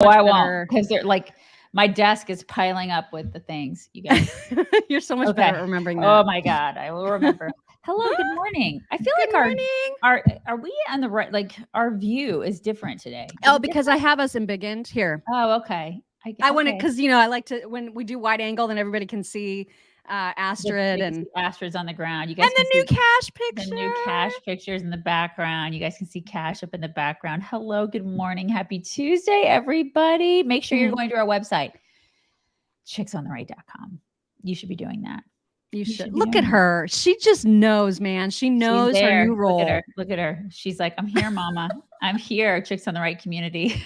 I won't, because they're like, my desk is piling up with the things, you guys. You're so much better at remembering that. Oh my God, I will remember. Hello, good morning. I feel like are we on the right, like our view is different today. Because I have us embiggened here. Oh, okay. I want it because, I like to, when we do wide angle, then everybody can see Astrid and Astrid's on the ground. You guys and the new Cash picture. The new Cash pictures in the background. You guys can see Cash up in the background. Hello, good morning. Happy Tuesday, everybody. Make sure you're going to our website, chicksontheright.com. You should be doing that. You should. Look at her. She just knows, man. She knows her new role. Look at her. She's like, I'm here, mama. I'm here, Chicks on the Right community.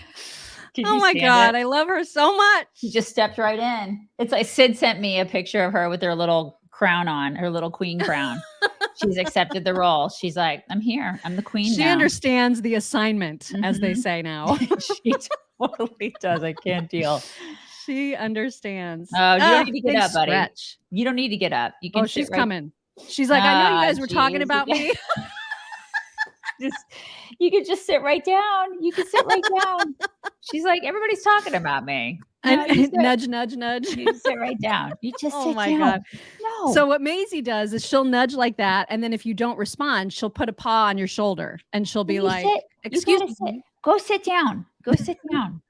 Oh my God, I love her so much. She just stepped right in. It's like Sid sent me a picture of her with her little crown on, her little queen crown. She's accepted the role. She's like, I'm here. I'm the queen now. She understands the assignment, as they say now. She totally does. I can't deal. She understands. Oh, you don't need to get up, buddy. You don't need to get up. You can. She's coming. She's like, I know you guys were talking about me. You could just sit right down. You can sit right down. She's like, everybody's talking about me. Nudge, nudge, nudge. You just sit right down. You just sit down. Oh my God. No. So what Maisie does is she'll nudge like that. And then if you don't respond, she'll put a paw on your shoulder and she'll be like, excuse me. Go sit down. Go sit down.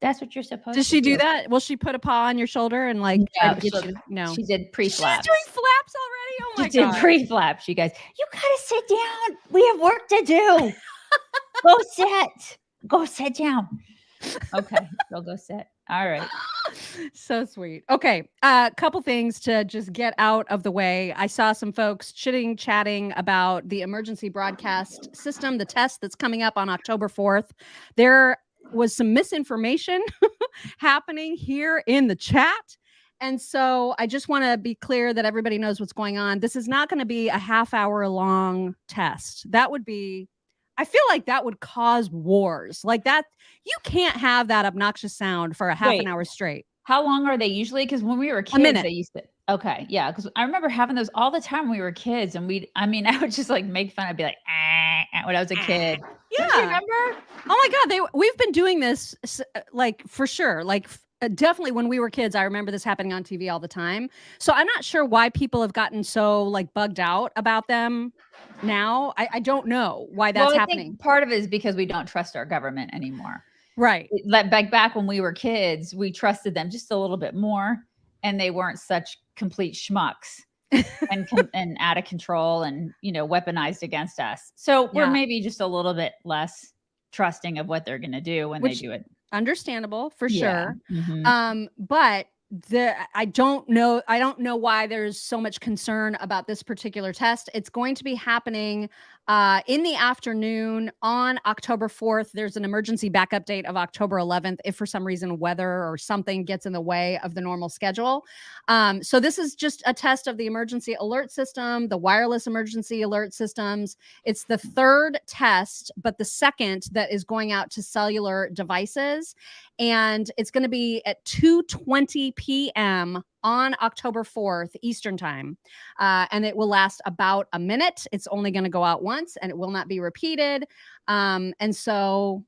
That's what you're supposed to do. Does she do that? Will she put a paw on your shoulder and like try to get you? No. She did pre-flaps. She's doing flaps already? Oh my God. She did pre-flaps, you guys. You gotta sit down. We have work to do. Go sit. Go sit down. Okay. Go sit. All right. So sweet. Okay. A couple things to just get out of the way. I saw some folks chatting about the emergency broadcast system, the test that's coming up on October 4th. There was some misinformation happening here in the chat. And so I just want to be clear that everybody knows what's going on. This is not going to be a half-hour long test. I feel like that would cause wars. Like that, you can't have that obnoxious sound for a half an hour straight. How long are they usually? Because when we were kids, they used to. Okay, yeah, because I remember having those all the time when we were kids, and I would just like make fun. I'd be like, when I was a kid. Yeah, don't you remember? Oh my God, we've been doing this like for sure, like. Definitely when we were kids, I remember this happening on TV all the time. So I'm not sure why people have gotten so like bugged out about them now. I don't know why that's happening. I think part of it is because we don't trust our government anymore. Right. Back when we were kids, we trusted them just a little bit more, and they weren't such complete schmucks and out of control and, weaponized against us. So we're maybe just a little bit less trusting of what they're going to do when they do it. Understandable for sure. Mm-hmm. But I don't know why there's so much concern about this particular test. It's going to be happening in the afternoon on October 4th. There's an emergency backup date of October 11th if for some reason weather or something gets in the way of the normal schedule. So this is just a test of the emergency alert system, the wireless emergency alert systems. It's the third test, but the second that is going out to cellular devices. And it's going to be at 2:20 p.m. on October 4th, Eastern time. And it will last about a minute. It's only going to go out once and it will not be repeated. And so,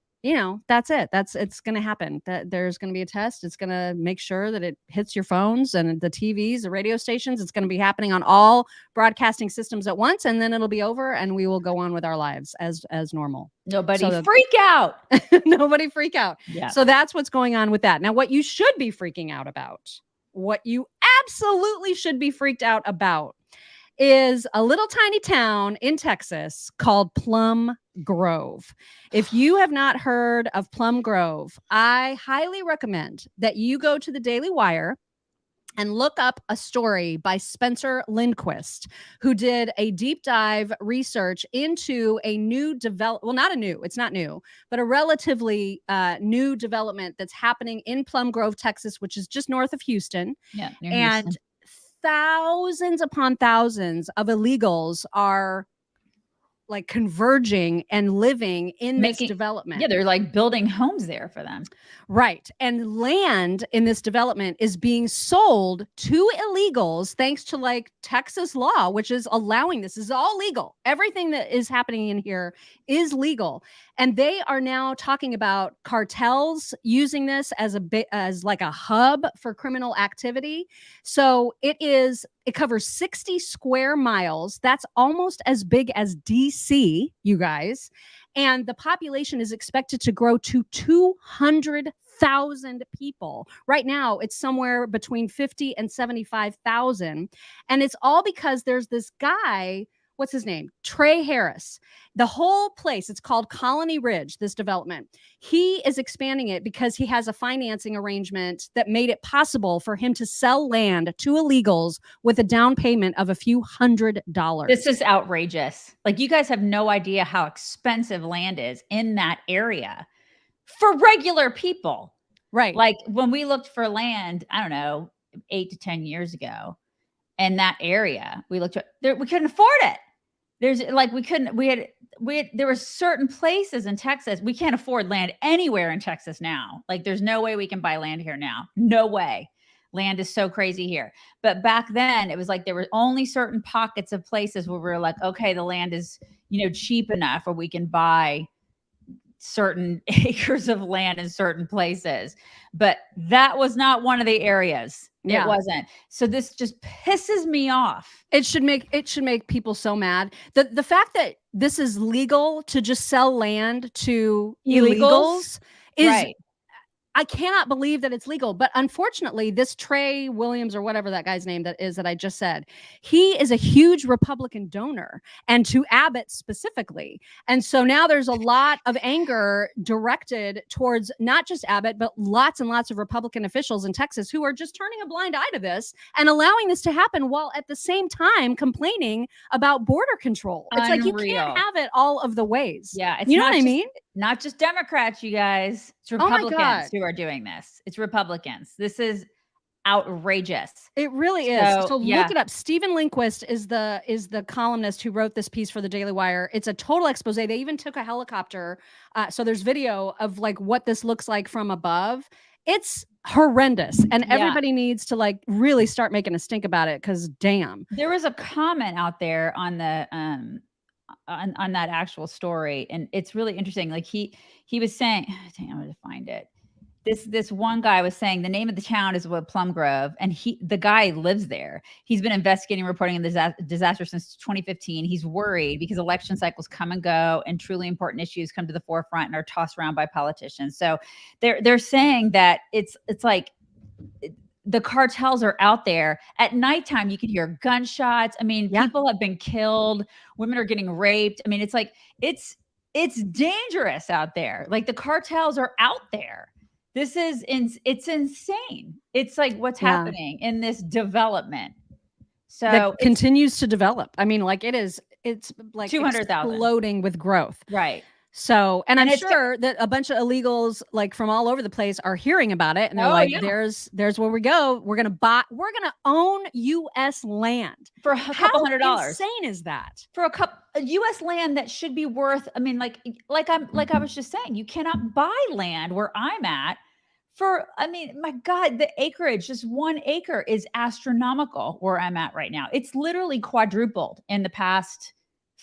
that's it. It's going to happen. That there's going to be a test. It's going to make sure that it hits your phones and the TVs, the radio stations. It's going to be happening on all broadcasting systems at once. And then it'll be over and we will go on with our lives as normal. Nobody freak out. Nobody freak out. Yeah. So that's what's going on with that. Now, what you should be freaking out about, what you absolutely should be freaked out about, is a little tiny town in Texas called Plum Grove. If you have not heard of Plum Grove, I highly recommend that you go to the Daily Wire and look up a story by Spencer Lindquist, who did a deep dive research into a new it's not new, but a relatively new development that's happening in Plum Grove, Texas, which is just north of Houston. Yeah, and Houston. Thousands upon thousands of illegals are like converging and living in this development. Yeah, they're like building homes there for them. Right. And land in this development is being sold to illegals thanks to like Texas law, which is allowing this. This is all legal. Everything that is happening in here is legal. And they are now talking about cartels using this as like a hub for criminal activity. So it covers 60 square miles. That's almost as big as DC, you guys. And the population is expected to grow to 200,000 people. Right now, it's somewhere between 50 and 75,000. And it's all because there's this guy, what's his name? Trey Harris. The whole place, it's called Colony Ridge, this development. He is expanding it because he has a financing arrangement that made it possible for him to sell land to illegals with a down payment of a few $100s. This is outrageous. Like, you guys have no idea how expensive land is in that area for regular people. Right. Like, when we looked for land, I don't know, 8 to 10 years ago, in that area, we looked at there, we couldn't afford it. There's like, there were certain places in Texas. We can't afford land anywhere in Texas now. Like, there's no way we can buy land here now. No way. Land is so crazy here. But back then it was like, there were only certain pockets of places where we were like, okay, the land is, cheap enough where we can buy certain acres of land in certain places. But that was not one of the areas. Yeah. It wasn't. So this just pisses me off. It should make people so mad. The fact that this is legal to just sell land to illegals is right. I cannot believe that it's legal. But unfortunately, this Trey Williams, or whatever that guy's name that I just said, he is a huge Republican donor, and to Abbott specifically. And so now there's a lot of anger directed towards not just Abbott, but lots and lots of Republican officials in Texas who are just turning a blind eye to this and allowing this to happen while at the same time complaining about border control. It's like, you can't have it all of the ways. Yeah. You know what I mean? Not just Democrats, you guys. It's Republicans who are doing this. It's Republicans. This is outrageous. It really is. So look it up. Stephen Lindquist is the columnist who wrote this piece for the Daily Wire. It's a total expose. They even took a helicopter. So there's video of like what this looks like from above. It's horrendous. And everybody needs to like really start making a stink about it, because damn. There was a comment out there on the on that actual story, and it's really interesting. Like, he was saying, dang, I'm gonna find it. This one guy was saying the name of the town is Plum Grove, and the guy lives there. He's been investigating, reporting on the disaster since 2015. He's worried because election cycles come and go, and truly important issues come to the forefront and are tossed around by politicians. So they're saying that it's like the cartels are out there at nighttime. You can hear gunshots. I mean, people have been killed. Women are getting raped. I mean, it's like, it's dangerous out there. Like, the cartels are out there. It's insane. It's like what's happening in this development. So that continues to develop. I mean, like, it's like 200,000 exploding with growth. Right. So, and I'm sure that a bunch of illegals like from all over the place are hearing about it, and they're there's where we go. We're going to own US land for a couple $100. How insane is that? For a US land that should be worth, I mean, like I was just saying, you cannot buy land where I'm at for, I mean, my God, the acreage, just 1 acre is astronomical where I'm at right now. It's literally quadrupled in the past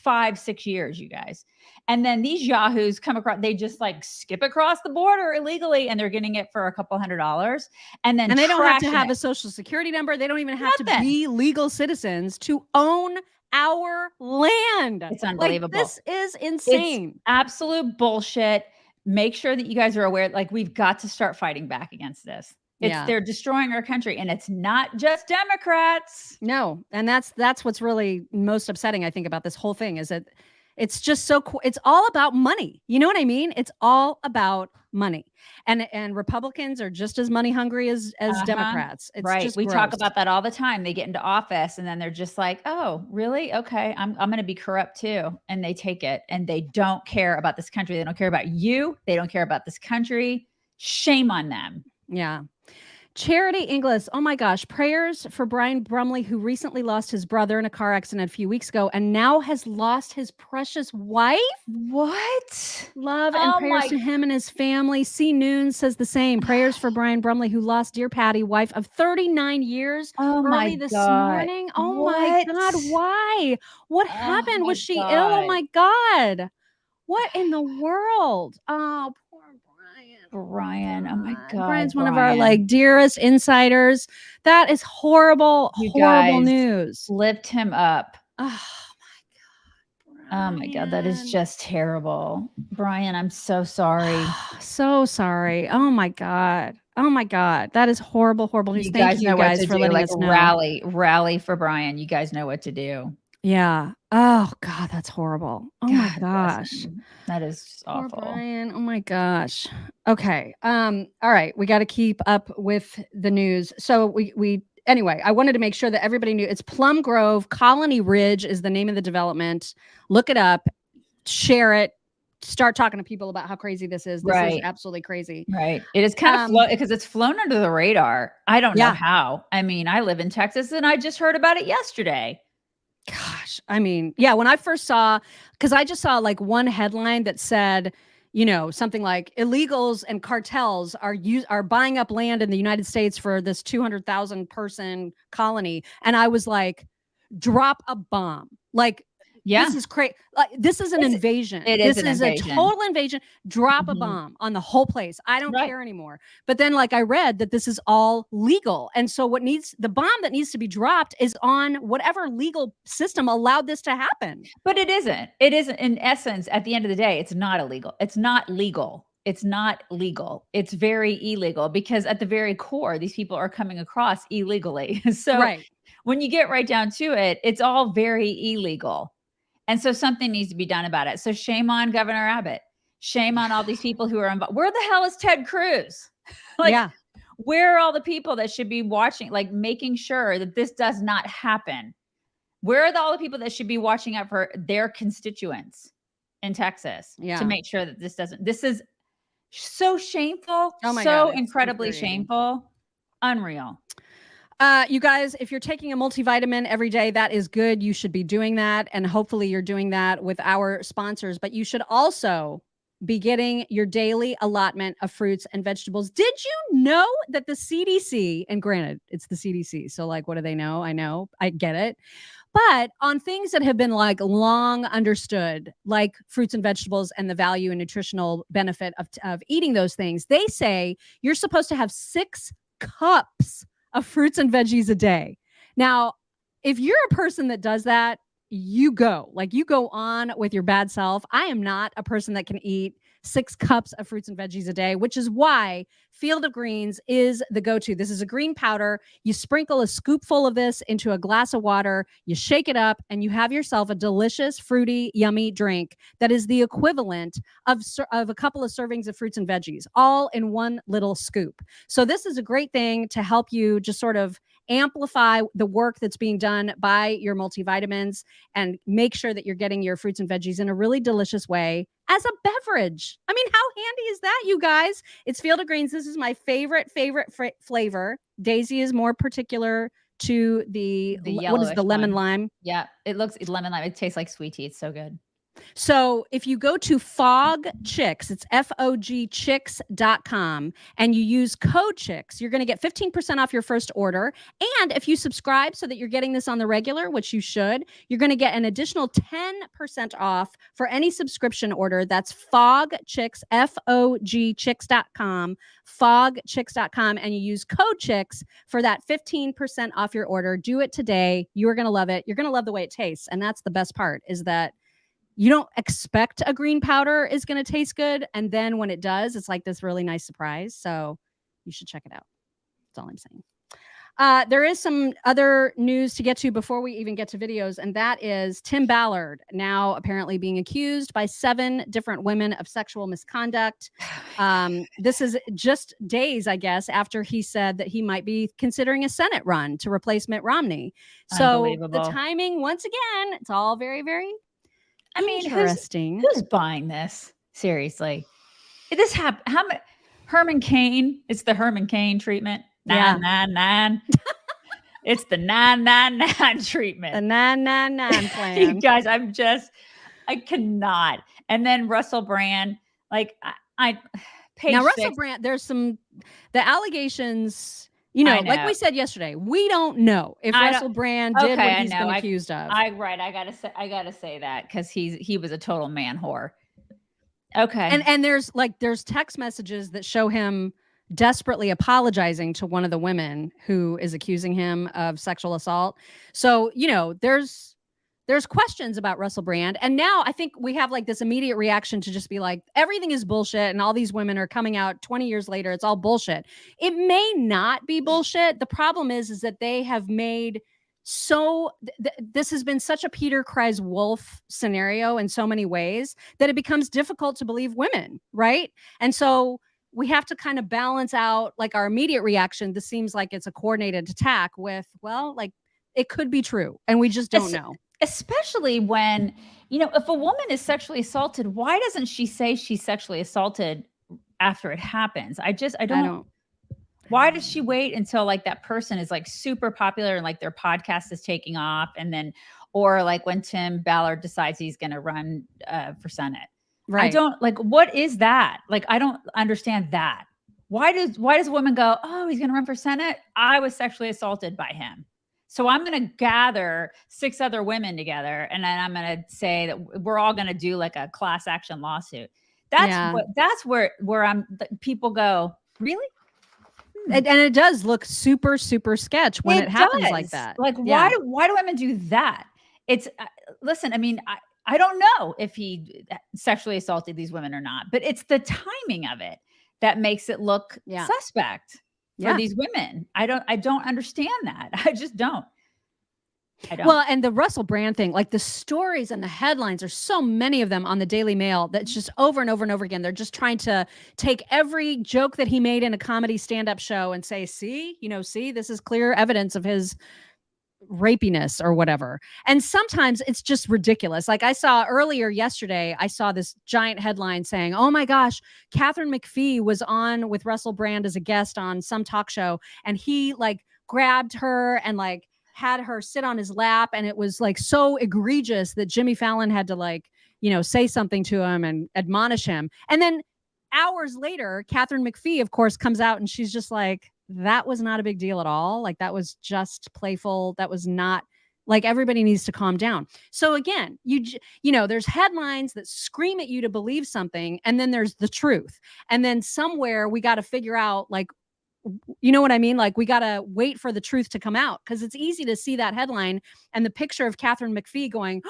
5-6 years, you guys. And then these yahoos come across, they just like skip across the border illegally, and they're getting it for a couple $100. And they don't have to have a social security number. They don't even have to be legal citizens to own our land. It's unbelievable. Like, this is insane. It's absolute bullshit. Make sure that you guys are aware, like, we've got to start fighting back against this. They're destroying our country, and it's not just Democrats. No. And that's what's really most upsetting, I think, about this whole thing, is that it's just so cool. It's all about money. You know what I mean? It's all about money. And Republicans are just as money hungry as Democrats. It's right. Just we gross. talk about that all the time. They get into office, and then they're just like, oh, really? Okay. I'm going to be corrupt too. And they take it, and they don't care about this country. They don't care about you. They don't care about this country. Shame on them. Yeah. Charity Inglis, oh my gosh, prayers for Brian Brumley, who recently lost his brother in a car accident a few weeks ago and now has lost his precious wife. What? Love and prayers to him and his family. C. Noon says the same. Prayers for Brian Brumley, who lost dear Patty, wife of 39 years early this morning. Oh my God, why? What happened? Was she ill? Oh my God. What in the world? Oh, poor Brian. Oh my God. Brian's one of our like dearest insiders. That is horrible, horrible news. Lift him up. Oh my God, that is just terrible. Brian, I'm so sorry. So sorry. Oh my God. Oh my God. That is horrible, horrible news. Thank you guys for letting us know. Rally for Brian. You guys know what to do. Yeah. Oh God, that's horrible. Oh my gosh. That is awful. Poor Brian. Oh my gosh. Okay. All right. We got to keep up with the news. So anyway, I wanted to make sure that everybody knew it's Plum Grove. Colony Ridge is the name of the development. Look it up, share it, start talking to people about how crazy this is. This is absolutely crazy. Right. It is kind of because it's flown under the radar. I don't know how. I mean, I live in Texas and I just heard about it yesterday. Gosh, I mean, yeah, when I first saw, because I just saw like one headline that said, you know, something like illegals and cartels are buying up land in the United States for this 200,000 person colony. And I was like, drop a bomb. Like, this is crazy. Like, this is an invasion. This is a total invasion. Drop a bomb on the whole place. I don't care anymore. But then, like, I read that this is all legal. And so the bomb that needs to be dropped is on whatever legal system allowed this to happen. But it isn't. It isn't. In essence, at the end of the day, it's not illegal. It's not legal. It's not legal. It's very illegal because at the very core, these people are coming across illegally. So when you get right down to it, it's all very illegal. And so something needs to be done about it. So shame on Governor Abbott. Shame on all these people who are involved. Where the hell is Ted Cruz? Where are all the people that should be watching, like making sure that this does not happen? Where are all the people that should be watching out for their constituents in Texas to make sure that this doesn't? This is so shameful. Oh my God, incredibly shameful. Unreal. You guys, if you're taking a multivitamin every day, that is good. You should be doing that. And hopefully you're doing that with our sponsors. But you should also be getting your daily allotment of fruits and vegetables. Did you know that the CDC, and granted, it's the CDC. So like, what do they know? I know, I get it. But on things that have been like long understood, like fruits and vegetables and the value and nutritional benefit of eating those things, they say you're supposed to have 6 cups of fruits and veggies a day. Now, if you're a person that does that, you go on with your bad self. I am not a person that can eat 6 cups of fruits and veggies a day, which is why Field of Greens is the go-to. This is a green powder. You sprinkle a scoopful of this into a glass of water, you shake it up, and you have yourself a delicious, fruity, yummy drink that is the equivalent of a couple of servings of fruits and veggies, all in one little scoop. So this is a great thing to help you just sort of amplify the work that's being done by your multivitamins and make sure that you're getting your fruits and veggies in a really delicious way as a beverage. I mean, how handy is that, you guys? It's Field of Greens. This is my favorite flavor. Daisy is more particular to the what is the lemon lime? Yeah, it looks lemon lime. It tastes like sweet tea. It's so good. So if you go to Fog Chicks, it's FOGchicks.com, and you use code Chicks, you're going to get 15% off your first order. And if you subscribe so that you're getting this on the regular, which you should, you're going to get an additional 10% off for any subscription order. That's Fog Chicks, FOGchicks.com, fogchicks.com, and you use code Chicks for that 15% off your order. Do it today. You're going to love it. You're going to love the way it tastes. And that's the best part, is that you don't expect a green powder is going to taste good. And then when it does, it's like this really nice surprise. So you should check it out. That's all I'm saying. There is some other news to get to before we even get to videos. And that is Tim Ballard now apparently being accused by 7 different women of sexual misconduct. This is just days, I guess, after he said that he might be considering a Senate run to replace Mitt Romney. So the timing, once again, it's all very, very interesting. Who's buying this? Seriously. This happened. Herman Cain. It's the Herman Cain treatment. 999. It's the 999 treatment. The 999 plan. You guys, I cannot. And then Russell Brand, like page now 6. Russell Brand, there's the allegations, like we said yesterday, we don't know if Russell Brand did what he's been accused of. I gotta say that because he was a total man whore. Okay. And there's text messages that show him desperately apologizing to one of the women who is accusing him of sexual assault. So, there's questions about Russell Brand. And now I think we have like this immediate reaction to just be like, everything is bullshit. And all these women are coming out 20 years later. It's all bullshit. It may not be bullshit. The problem is that they have made this has been such a Peter cries wolf scenario in so many ways that it becomes difficult to believe women. Right. And so we have to kind of balance out like our immediate reaction. This seems like it's a coordinated attack with, well, like it could be true. And we just don't know. Especially when, if a woman is sexually assaulted, why doesn't she say she's sexually assaulted after it happens? I don't. Why does she wait until like that person is like super popular and like their podcast is taking off, and then, or like when Tim Ballard decides he's going to run for Senate? Right. I don't like, what is that? Like, I don't understand that. Why does a woman go, oh, he's going to run for Senate? I was sexually assaulted by him. So I'm going to gather 6 other women together, and then I'm going to say that we're all going to do like a class action lawsuit. That's where people go, really? And it does look super, super sketch when it happens like that. Like, why do women do that? It's listen, I mean, I don't know if he sexually assaulted these women or not, but it's the timing of it that makes it look suspect. For these women. I don't understand that. I just don't. Well, and the Russell Brand thing, like the stories and the headlines, there's so many of them on the Daily Mail that's just over and over and over again. They're just trying to take every joke that he made in a comedy stand-up show and say, see, this is clear evidence of his rapiness or whatever. And sometimes it's just ridiculous. Like I saw earlier yesterday, I saw this giant headline saying, oh my gosh, Catherine McPhee was on with Russell Brand as a guest on some talk show. And he like grabbed her and like had her sit on his lap. And it was like so egregious that Jimmy Fallon had to like, say something to him and admonish him. And then hours later, Catherine McPhee, of course, comes out and she's just like, that was not a big deal at all. Like that was just playful. That was not like, everybody needs to calm down. So again, there's headlines that scream at you to believe something. And then there's the truth. And then somewhere we got to figure out like, you know what I mean? Like we got to wait for the truth to come out, because it's easy to see that headline and the picture of Catherine McPhee going,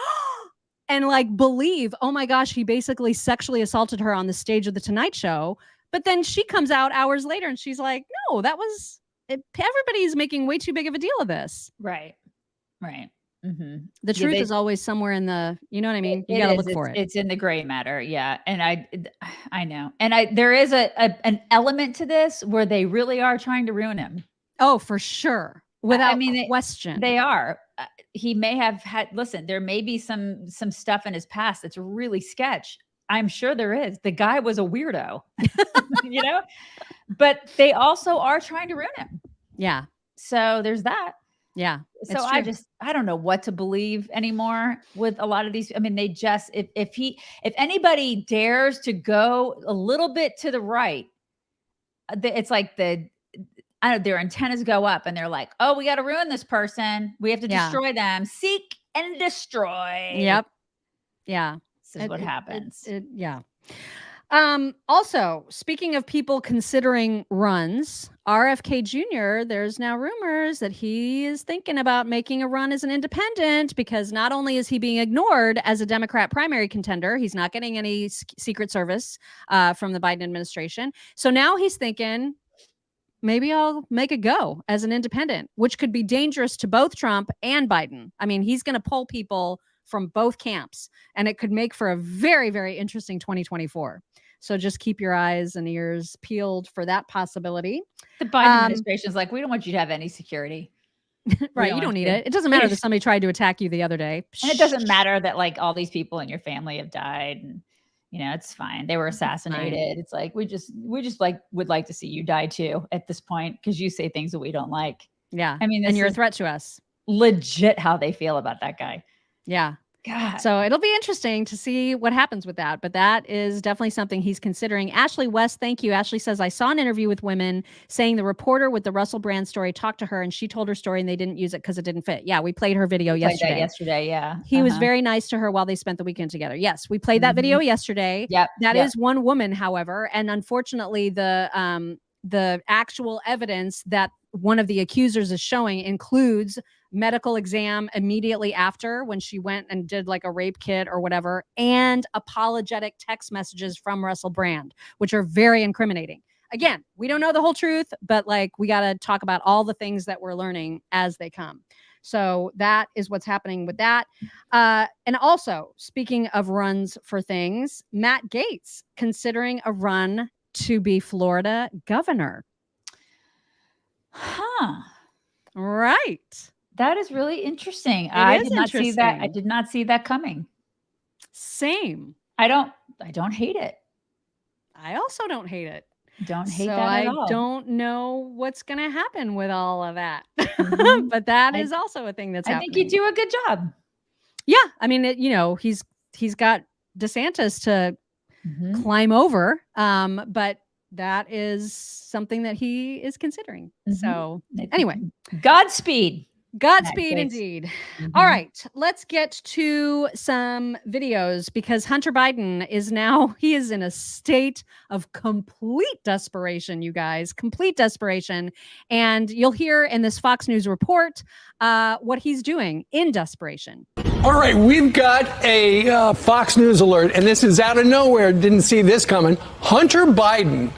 and like believe, oh my gosh, he basically sexually assaulted her on the stage of the Tonight Show. But then she comes out hours later and she's like, no, that was it. Everybody's making way too big of a deal of this. Right. Mm-hmm. The truth is always somewhere in the, you know what I mean? You got to look for it. It's in the gray matter. Yeah. And I know. And there is an element to this where they really are trying to ruin him. Oh, for sure. Without question. They are. He may have listen, there may be some stuff in his past that's really sketch. I'm sure there is. The guy was a weirdo, but they also are trying to ruin him. Yeah. So there's that. Yeah. So I don't know what to believe anymore with a lot of these. I mean, they just, if anybody dares to go a little bit to the right, it's like their antennas go up and they're like, oh, we got to ruin this person. We have to destroy them. Seek and destroy. Yep. Yeah. This is what happens. Also, speaking of people considering runs, RFK Jr., there's now rumors that he is thinking about making a run as an independent, because not only is he being ignored as a Democrat primary contender, he's not getting any Secret Service from the Biden administration. So now he's thinking, maybe I'll make a go as an independent, which could be dangerous to both Trump and Biden. I mean, he's going to pull people from both camps, and it could make for a very, very interesting 2024. So just keep your eyes and ears peeled for that possibility. The Biden administration is like, we don't want you to have any security. Right. You don't need it. It doesn't matter that somebody tried to attack you the other day. And it doesn't matter that like all these people in your family have died. And It's fine. They were assassinated. It's like, we just would like to see you die too at this point, because you say things that we don't like. Yeah. I mean, and you're a threat to us. Legit how they feel about that guy. Yeah. God. So it'll be interesting to see what happens with that. But that is definitely something he's considering. Ashley West, thank you. Ashley says, I saw an interview with Women saying the reporter with the Russell Brand story talked to her and she told her story and they didn't use it because it didn't fit. Yeah, we played her video yesterday. Yeah. He was very nice to her while they spent the weekend together. Yes, we played that video yesterday. Yep. That is one woman, however. And unfortunately, the actual evidence that one of the accusers is showing includes medical exam immediately after, when she went and did like a rape kit or whatever, and apologetic text messages from Russell Brand, which are very incriminating. Again, we don't know the whole truth, but like, we got to talk about all the things that we're learning as they come. So that is what's happening with that. And also, speaking of runs for things, Matt Gaetz considering a run to be Florida governor. Huh. Right. That is really interesting. I did not see that. I did not see that coming. Same. I don't hate it. I also don't hate it. Don't hate that at all. I don't know what's going to happen with all of that. But that is also a thing that's happening. I think you do a good job. Yeah. I mean, he's got DeSantis to climb over. But that is something that he is considering. So anyway, Godspeed. Godspeed indeed. All right, let's get to some videos, because Hunter Biden is in a state of complete desperation, you guys, complete desperation. And you'll hear in this Fox News report what he's doing in desperation. All right, we've got a Fox News alert, and this is out of nowhere. Didn't see this coming. Hunter Biden,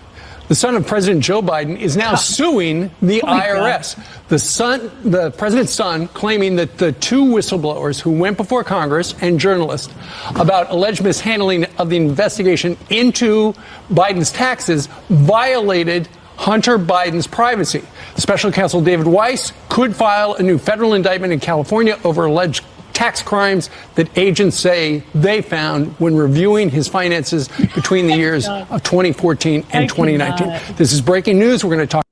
the son of President Joe Biden, is now suing the IRS. The president's son, claiming that the two whistleblowers who went before Congress and journalists about alleged mishandling of the investigation into Biden's taxes violated Hunter Biden's privacy. Special counsel David Weiss could file a new federal indictment in California over alleged tax crimes that agents say they found when reviewing his finances between the years of 2014 and 2019. This is breaking news. We're going to talk.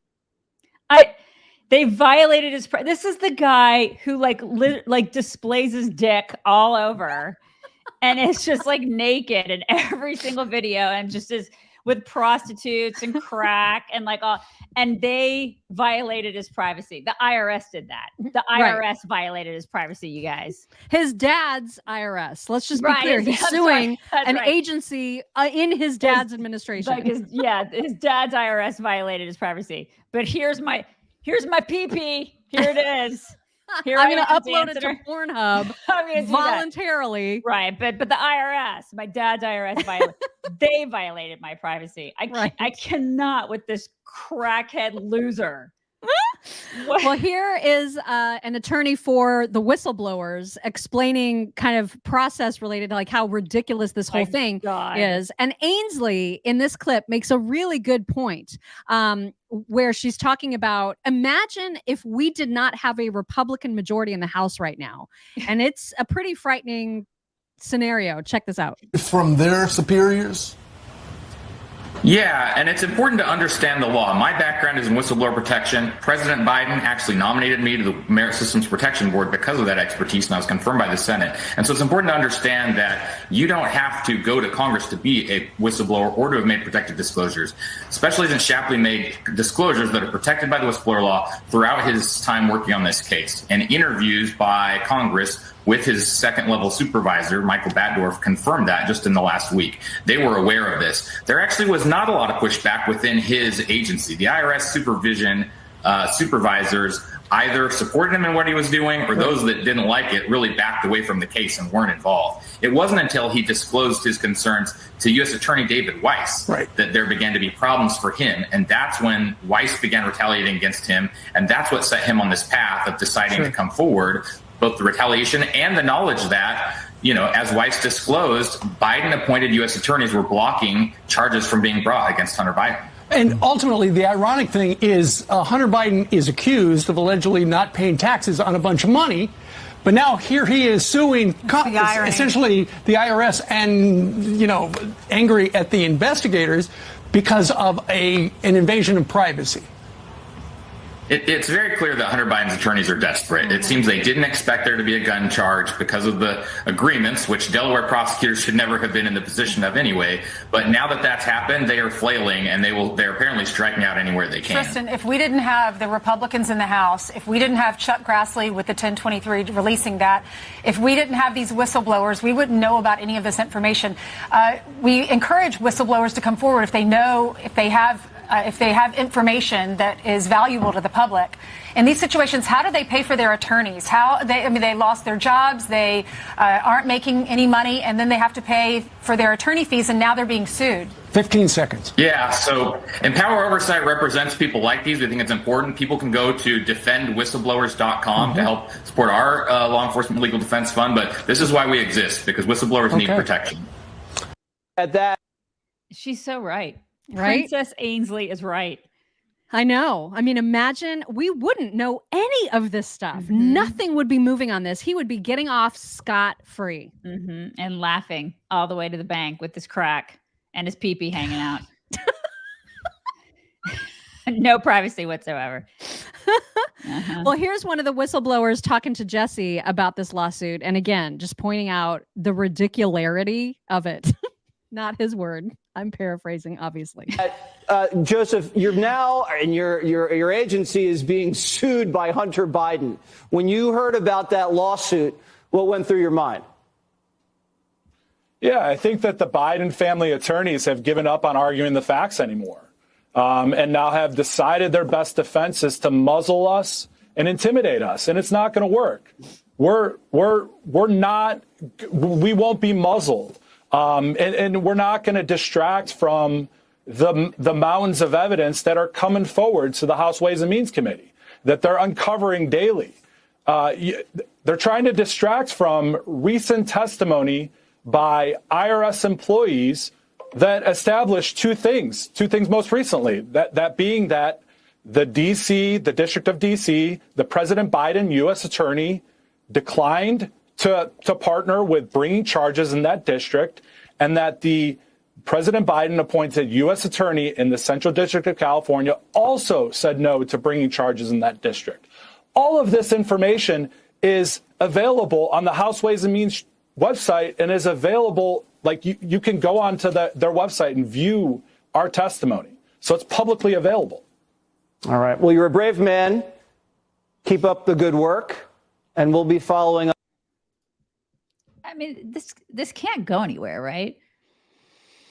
They violated his. This is the guy who like displays his dick all over, and it's just like naked in every single video, and just is with prostitutes and crack and like all. And they violated his privacy. The IRS did that. The IRS violated his privacy, you guys. His dad's IRS. Let's just be clear. He's suing an agency in his dad's administration. Like his dad's IRS violated his privacy. But here's my PP. Here it is. I'm going to upload it to Pornhub voluntarily. Right. But the IRS, my dad's IRS, they violated my privacy. I cannot with this crackhead loser. Well, here is an attorney for the whistleblowers explaining kind of process related to like how ridiculous this whole thing is. And Ainsley in this clip makes a really good point where she's talking about, imagine if we did not have a Republican majority in the House right now. And it's a pretty frightening scenario. Check this out. From their superiors? Yeah, and it's important to understand the law. My background is in whistleblower protection. President Biden actually nominated me to the Merit Systems Protection Board because of that expertise, and I was confirmed by the Senate. And so it's important to understand that you don't have to go to Congress to be a whistleblower or to have made protected disclosures. Special Agent Shapley made disclosures that are protected by the whistleblower law throughout his time working on this case. And interviews by Congress with his second-level supervisor, Michael Batdorf, confirmed that just in the last week. They were aware of this. There actually was not a lot of pushback within his agency. The IRS supervisors either supported him in what he was doing, or those that didn't like it really backed away from the case and weren't involved. It wasn't until he disclosed his concerns to U.S. Attorney David Weiss that there began to be problems for him. And that's when Weiss began retaliating against him. And that's what set him on this path of deciding to come forward, both the retaliation and the knowledge that, as Weiss disclosed, Biden-appointed U.S. attorneys were blocking charges from being brought against Hunter Biden. And ultimately, the ironic thing is Hunter Biden is accused of allegedly not paying taxes on a bunch of money But now here he is suing essentially the IRS and, angry at the investigators because of an invasion of privacy. It's very clear that Hunter Biden's attorneys are desperate. It seems they didn't expect there to be a gun charge because of the agreements, which Delaware prosecutors should never have been in the position of anyway. But now that that's happened, they are flailing, and they're apparently striking out anywhere they can. Tristan, if we didn't have the Republicans in the House, if we didn't have Chuck Grassley with the 1023 releasing that, if we didn't have these whistleblowers, we wouldn't know about any of this information. We encourage whistleblowers to come forward if they have information that is valuable to the public. In these situations, how do they pay for their attorneys? They lost their jobs, they aren't making any money, and then they have to pay for their attorney fees, and now they're being sued. 15 seconds. Yeah, so Empower Oversight represents people like these. We think it's important. People can go to defendwhistleblowers.com to help support our law enforcement legal defense fund, but this is why we exist, because whistleblowers need protection. At that, she's so right. Right? Princess Ainsley is right. I know. I mean, imagine we wouldn't know any of this stuff. Nothing would be moving on this. He would be getting off scot-free. And laughing all the way to the bank with his crack and his pee-pee hanging out. No privacy whatsoever. Well, here's one of the whistleblowers talking to Jesse about this lawsuit. And again, just pointing out the ridicularity of it. Not his word. I'm paraphrasing, obviously. Joseph, you're now, and your agency is being sued by Hunter Biden. When you heard about that lawsuit, what went through your mind? Yeah, I think that the Biden family attorneys have given up on arguing the facts anymore, and now have decided their best defense is to muzzle us and intimidate us, and it's not going to work. We won't be muzzled. And we're not going to distract from the mountains of evidence that are coming forward to the House Ways and Means Committee, that they're uncovering daily. They're trying to distract from recent testimony by IRS employees that established two things most recently, that being that the District of DC, the President Biden U.S. attorney declined to partner with bringing charges in that district, and that the President Biden appointed U.S. attorney in the Central District of California also said no to bringing charges in that district. All of this information is available on the House Ways and Means website, and is available, like you can go onto their website and view our testimony. So it's publicly available. All right. Well, you're a brave man. Keep up the good work, and we'll be following up. I mean, this can't go anywhere, right?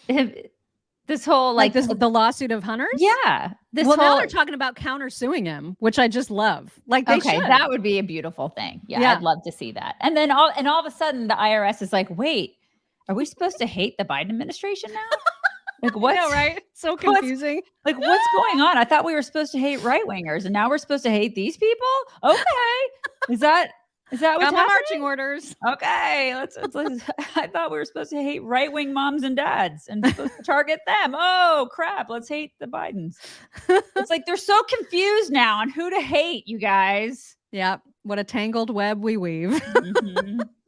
This whole the lawsuit of Hunter's? Yeah. Now they're talking about countersuing him, which I just love. That would be a beautiful thing. Yeah, I'd love to see that. And then all of a sudden the IRS is like, wait, are we supposed to hate the Biden administration now? Like, what? Right? So confusing. What's going on? I thought we were supposed to hate right wingers, and now we're supposed to hate these people. Okay, is that what's happening? Marching orders? Okay, let's. I thought we were supposed to hate right wing moms and dads and supposed to target them. Oh crap! Let's hate the Bidens. It's like they're so confused now on who to hate. You guys. Yeah. What a tangled web we weave.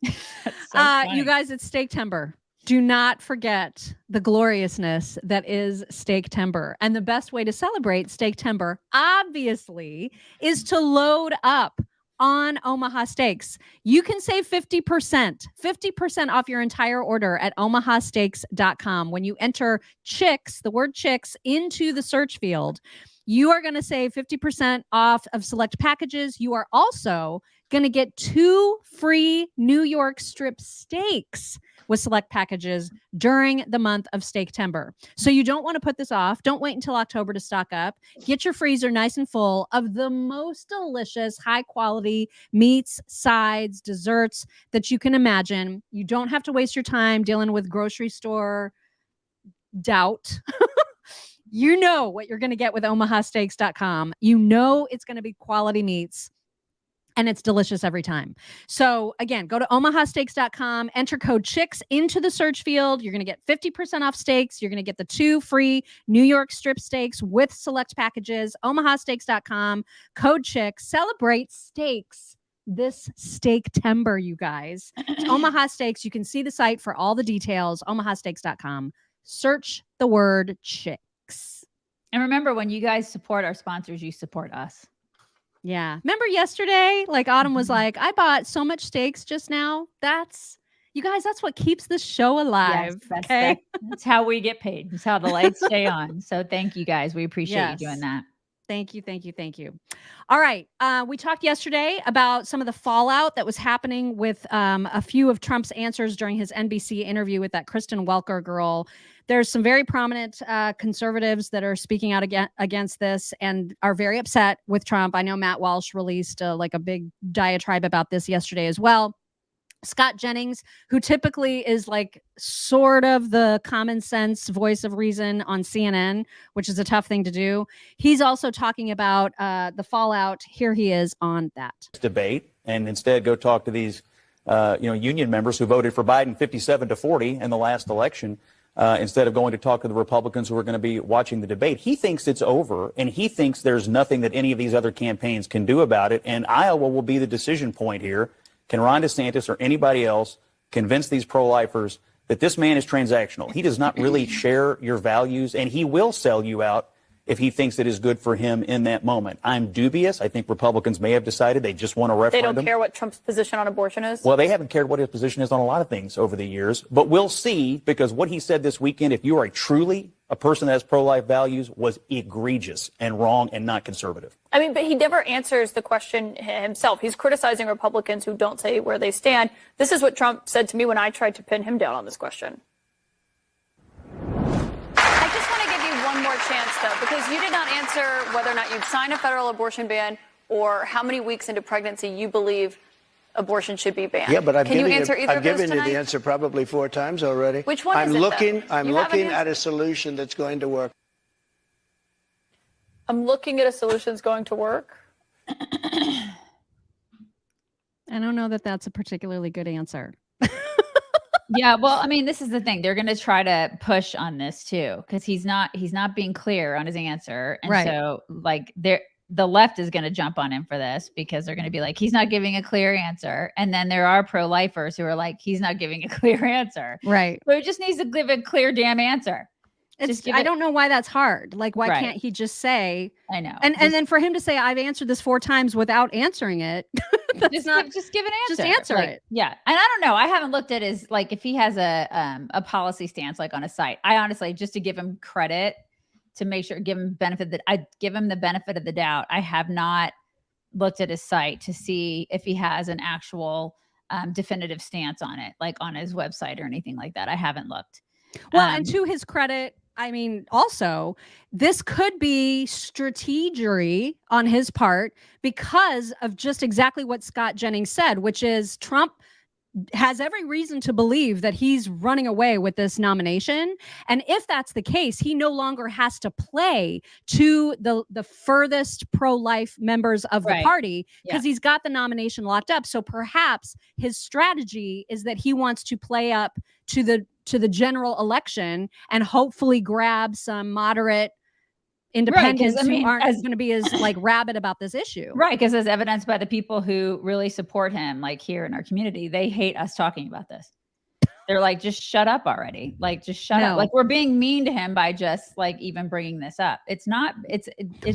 You guys, it's Steak-Timber. Do not forget the gloriousness that is Steak-Timber. And the best way to celebrate Steak-Timber, obviously, is to load up on Omaha Steaks. You can save 50% off your entire order at omahasteaks.com. When you enter chicks, the word chicks, into the search field, you are going to save 50% off of select packages. You are also going to get 2 free New York strip steaks with select packages during the month of Steak-Timber. So you don't want to put this off. Don't wait until October to stock up. Get your freezer nice and full of the most delicious, high quality meats, sides, desserts that you can imagine. You don't have to waste your time dealing with grocery store doubt. You know what you're going to get with omahasteaks.com. You know it's going to be quality meats. And it's delicious every time. So again, go to omahasteaks.com, enter code CHICKS into the search field. You're going to get 50% off steaks. You're going to get the 2 free New York strip steaks with select packages. omahasteaks.com, code CHICKS. Celebrate steaks this steak timber, you guys. It's Omaha Steaks. You can see the site for all the details, omahasteaks.com. Search the word chicks. And remember, when you guys support our sponsors, you support us. Yeah. Remember yesterday, like Autumn was like, I bought so much steaks just now. You guys, that's what keeps this show alive. Yes, that's how we get paid. It's how the lights stay on. So thank you guys. We appreciate you doing that. Thank you. All right. We talked yesterday about some of the fallout that was happening with a few of Trump's answers during his NBC interview with that Kristen Welker girl. There's some very prominent conservatives that are speaking out against this and are very upset with Trump. I know Matt Walsh released a big diatribe about this yesterday as well. Scott Jennings, who typically is like sort of the common sense voice of reason on CNN, which is a tough thing to do. He's also talking about the fallout. Here he is on that debate, and instead go talk to these, union members who voted for Biden 57-40 in the last election, instead of going to talk to the Republicans who are going to be watching the debate. He thinks it's over, and he thinks there's nothing that any of these other campaigns can do about it. And Iowa will be the decision point here. Can Ron DeSantis or anybody else convince these pro-lifers that this man is transactional? He does not really share your values, and he will sell you out if he thinks it is good for him in that moment. I'm dubious. I think Republicans may have decided they just want a referendum. They don't care what Trump's position on abortion is? Well, they haven't cared what his position is on a lot of things over the years. But we'll see, because what he said this weekend, if you are truly a person that has pro-life values, was egregious and wrong and not conservative. I mean, but he never answers the question himself. He's criticizing Republicans who don't say where they stand. This is what Trump said to me when I tried to pin him down on this question. I just want to give you one more chance, though, because you did not answer whether or not you'd sign a federal abortion ban or how many weeks into pregnancy you believe abortion should be banned. Yeah, but I've given you the answer probably 4 times already. Which one I'm is it, looking though? at a solution that's going to work. I'm looking at a solution that's going to work. I don't know that that's a particularly good answer. Yeah, well, I mean, this is the thing. They're going to try to push on this too, because he's not being clear on his answer. And so like the left is going to jump on him for this, because they're going to be like, he's not giving a clear answer. And then there are pro-lifers who are like, he's not giving a clear answer. Right. So he just needs to give a clear damn answer. I don't know why that's hard. Like, why can't he just say, I know. And then for him to say, I've answered this 4 times without answering it. Just give an answer. Just answer it. Yeah. And I don't know. I haven't looked at his, like, if he has a policy stance, like on a site. I honestly, just to give him credit, to make sure, give him the benefit of the doubt. I have not looked at his site to see if he has an actual definitive stance on it, like on his website or anything like that. I haven't looked. Well, and to his credit, I mean, also, this could be strategery on his part because of just exactly what Scott Jennings said, which is Trump has every reason to believe that he's running away with this nomination. And if that's the case, he no longer has to play to the furthest pro-life members of the party, because he's got the nomination locked up. So perhaps his strategy is that he wants to play up to the general election and hopefully grab some moderate independents who aren't going to be as like rabid about this issue. Right. Because as evidenced by the people who really support him, like here in our community, they hate us talking about this. They're like, just shut up already. Like, just shut up. Like, we're being mean to him by just like even bringing this up. It's not, it's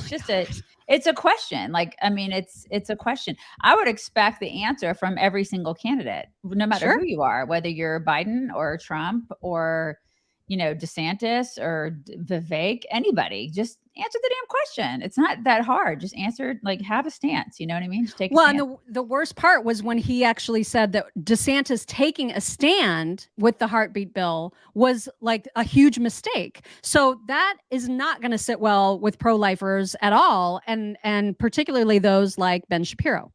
just it's a question. Like, I mean, it's a question. I would expect the answer from every single candidate, no matter who you are, whether you're Biden or Trump or, DeSantis or Vivek, anybody, just answer the damn question. It's not that hard. Just answer, like, have a stance. You know what I mean? Just take a stand. And the worst part was when he actually said that DeSantis taking a stand with the heartbeat bill was like a huge mistake. So that is not going to sit well with pro-lifers at all. And particularly those like Ben Shapiro.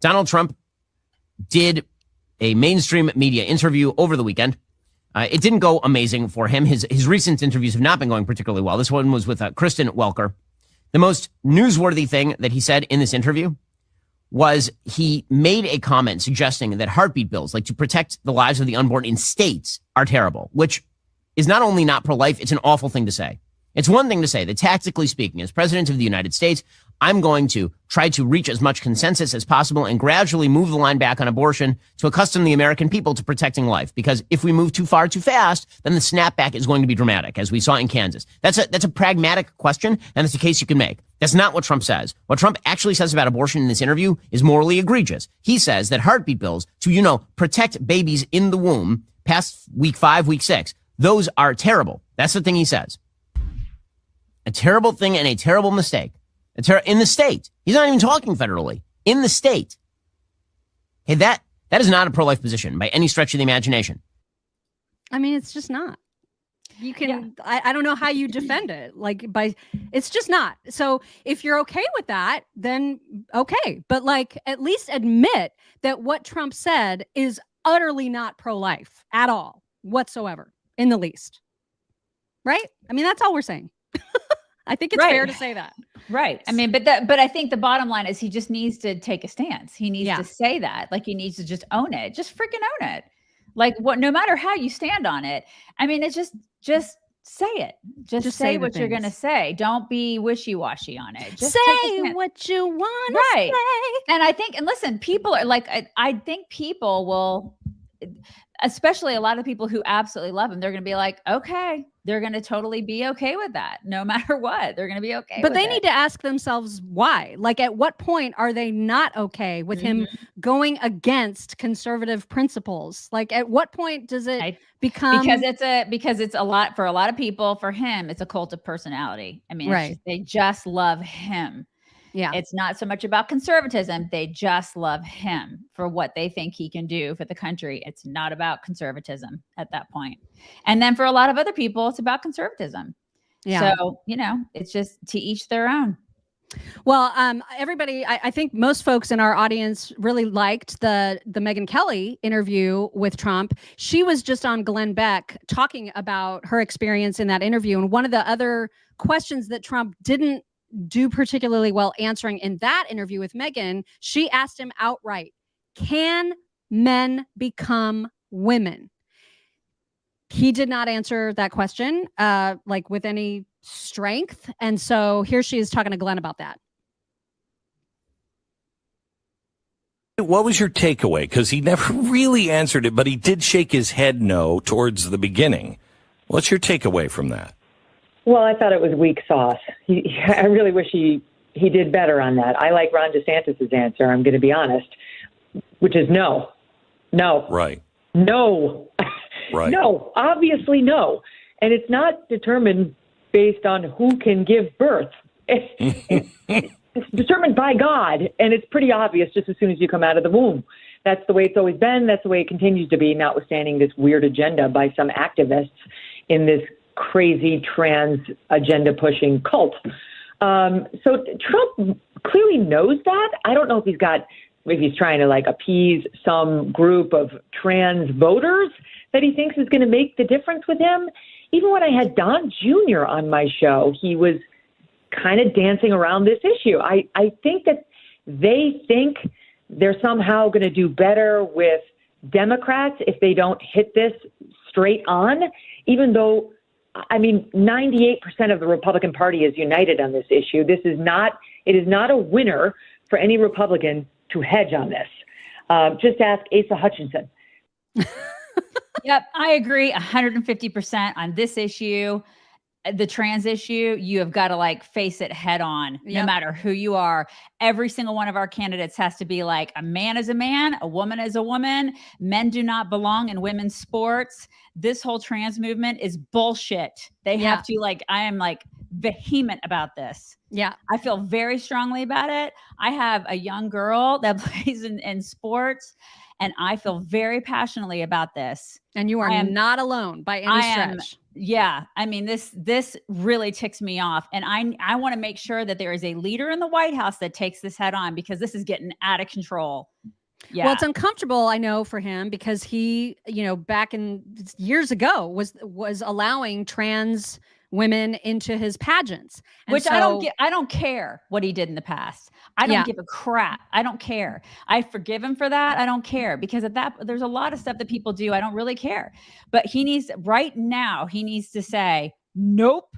Donald Trump did a mainstream media interview over the weekend. It didn't go amazing for him. His recent interviews have not been going particularly well. This one was with Kristen Welker. The most newsworthy thing that he said in this interview was he made a comment suggesting that heartbeat bills, like to protect the lives of the unborn in states, are terrible, which is not only not pro-life, it's an awful thing to say. It's one thing to say that, tactically speaking, as president of the United States, I'm going to try to reach as much consensus as possible and gradually move the line back on abortion to accustom the American people to protecting life. Because if we move too far too fast, then the snapback is going to be dramatic, as we saw in Kansas. That's a pragmatic question, and it's a case you can make. That's not what Trump says. What Trump actually says about abortion in this interview is morally egregious. He says that heartbeat bills to, protect babies in the womb past week 5, week 6, those are terrible. That's the thing he says. A terrible thing and a terrible mistake. In the state. He's not even talking federally. In the state. Hey, that is not a pro-life position by any stretch of the imagination. I mean, it's just not. You can, I don't know how you defend it. It's just not. So if you're okay with that, then okay. But at least admit that what Trump said is utterly not pro-life at all, whatsoever, in the least. Right? I mean, that's all we're saying. I think it's fair to say that. Right. I mean, but I think the bottom line is he just needs to take a stance. He needs to say that. He needs to just own it. Just freaking own it. No matter how you stand on it. I mean, it's just say it. Just say what you're going to say. Don't be wishy-washy on it. Just say what you want to say. And I think, and listen, people are I think people will, especially a lot of people who absolutely love him, they're going to be like, okay, they're going to totally be okay with that. No matter what, they're going to be okay. But they need to ask themselves why. At what point are they not okay with him going against conservative principles? At what point does it become? Because it's a lot for a lot of people. For him, it's a cult of personality. I mean, they just love him. Yeah. It's not so much about conservatism. They just love him for what they think he can do for the country. It's not about conservatism at that point. And then for a lot of other people, it's about conservatism. Yeah. So, it's just to each their own. Well, everybody, I think most folks in our audience really liked the Megyn Kelly interview with Trump. She was just on Glenn Beck talking about her experience in that interview. And one of the other questions that Trump didn't do particularly well answering in that interview with Megyn, she asked him outright, can men become women? He did not answer that question with any strength. And so here she is talking to Glenn about that. What was your takeaway? Because he never really answered it, but he did shake his head no towards the beginning. What's your takeaway from that? Well, I thought it was weak sauce. I really wish he did better on that. I like Ron DeSantis' answer, I'm going to be honest, which is no. No. Right. No. Right. No. Obviously no. And it's not determined based on who can give birth. It's determined by God, and it's pretty obvious just as soon as you come out of the womb. That's the way it's always been. That's the way it continues to be, notwithstanding this weird agenda by some activists in this crazy trans agenda pushing cult. So Trump clearly knows that. I don't know if he's trying to appease some group of trans voters that he thinks is going to make the difference with him. Even when I had Don Jr. on my show, he was kind of dancing around this issue. I think that they think they're somehow going to do better with Democrats if they don't hit this straight on, even though 98% of the Republican Party is united on this issue. It is not a winner for any Republican to hedge on this. Just ask Asa Hutchinson. Yep, I agree 150% on this issue. The trans issue, you have got to face it head on, no matter who you are. Every single one of our candidates has to be a man is a man, a woman is a woman. Men do not belong in women's sports. This whole trans movement is bullshit. They have to I am vehement about this. Yeah. I feel very strongly about it. I have a young girl that plays in sports, and I feel very passionately about this. And you are not alone by any stretch. Yeah. I mean, this really ticks me off. And I want to make sure that there is a leader in the White House that takes this head on, because this is getting out of control. Yeah. Well, it's uncomfortable, I know, for him, because he, back in years ago was allowing trans women into his pageants. And which I don't care what he did in the past. I don't give a crap. I don't care. I forgive him for that. I don't care, because there's a lot of stuff that people do. I don't really care. But right now he needs to say, nope,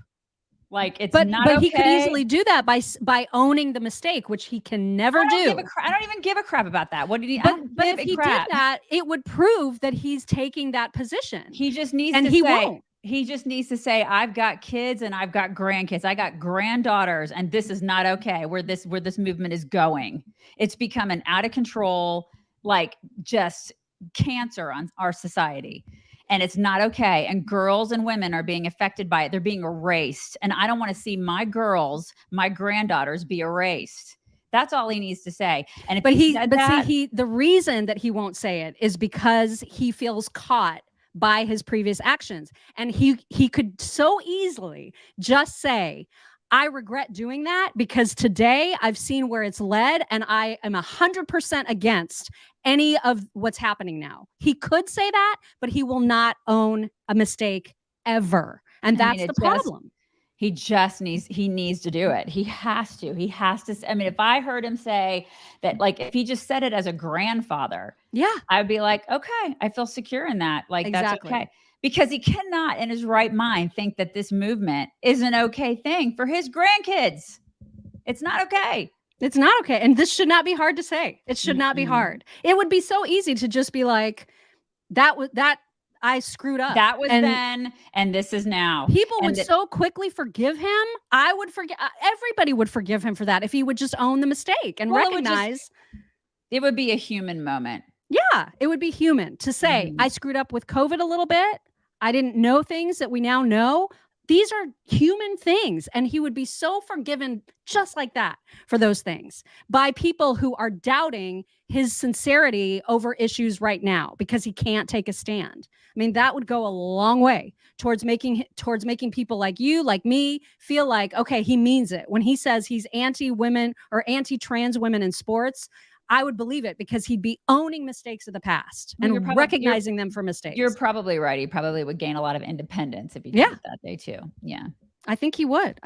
Like it's but not okay. He could easily do that by owning the mistake, which he can never do. I don't even give a crap about that. What did he? But if he did that, it would prove that he's taking that position. He just needs to he say. Won't. He just needs to say, I've got kids and I've got grandkids. I got granddaughters, and this is not okay. Where this movement is going, it's become an out of control, like just cancer on our society. And it's not okay. And girls and women are being affected by it. They're being erased. And I don't want to see my girls, my granddaughters be erased. That's all he needs to say. And if the reason that he won't say it is because he feels caught by his previous actions. And he could so easily just say, I regret doing that because today I've seen where it's led and I am 100% against any of what's happening now. He could say that, but he will not own a mistake ever. And that's the problem. He needs to do it. He has to. I mean, if I heard him say that, like, if he just said it as a grandfather, I'd be like, okay, I feel secure in that. Like, that's okay. Because he cannot in his right mind think that this movement is an okay thing for his grandkids. It's not okay. It's not okay. And this should not be hard to say. It should not be hard. It would be so easy to just be like, that I screwed up. That was then, and this is now. People would so quickly forgive him. I would forgive. Everybody would forgive him for that if he would just own the mistake and recognize. It would be a human moment. Yeah, it would be human to say, I screwed up with COVID a little bit. I didn't know things that we now know. These are human things. And he would be so forgiven just like that for those things by people who are doubting his sincerity over issues right now because he can't take a stand. I mean, that would go a long way towards making people like you, like me, feel like, okay, he means it. When he says he's anti-women or anti-trans women in sports, I would believe it because he'd be owning mistakes of the past and recognizing them for mistakes. You're probably right. He probably would gain a lot of independence if he did it that day too. Yeah. I think he would.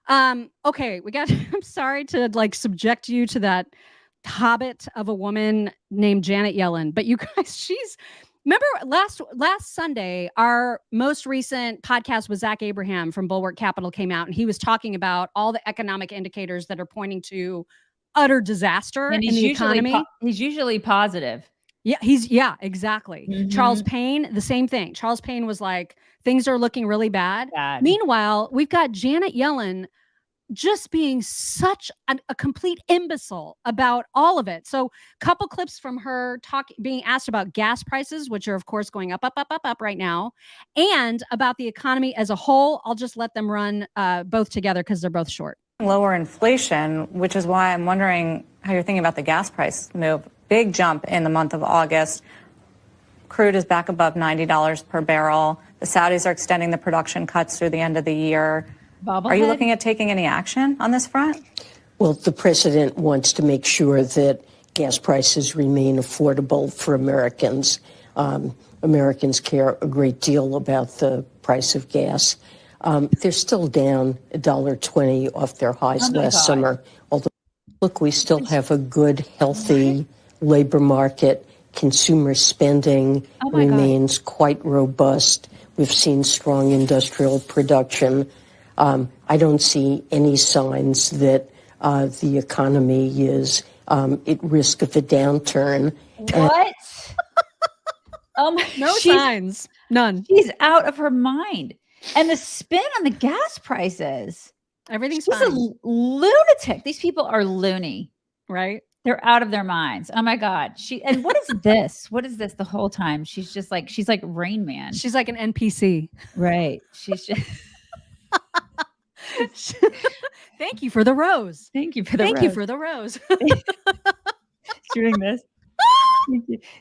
Okay, I'm sorry to like subject you to that hobbit of a woman named Janet Yellen, but you guys, remember last Sunday, our most recent podcast with Zach Abraham from Bulwark Capital came out, and he was talking about all the economic indicators that are pointing to utter disaster in the economy. He's usually positive. Yeah, exactly. Charles Payne, the same thing. Charles Payne was like, things are looking really bad. Meanwhile, we've got Janet Yellen just being such a complete imbecile about all of it. So couple clips from her being asked about gas prices, which are of course going up right now, and about the economy as a whole. I'll just let them run both together because they're both short. Lower inflation, which is why I'm wondering how you're thinking about the gas price move. Big jump in the month of August. Crude is back above $90 per barrel. The Saudis are extending the production cuts through the end of the year. Are you looking at taking any action on this front? Well, the president wants to make sure that gas prices remain affordable for Americans. Americans care a great deal about the price of gas. They're still down $1.20 off their highs last summer. Although, look, we still have a good, healthy labor market. Consumer spending remains quite robust. We've seen strong industrial production. I don't see any signs that the economy is at risk of a downturn. What? No signs. None. She's out of her mind. And the spin on the gas prices. Everything's fine. She's a lunatic. These people are loony. Right? They're out of their minds. Oh my God. And what is this? What is this the whole time? She's like Rain Man. She's like an NPC. Right. She's just Thank you for the rose. Thank you for the rose. Doing this.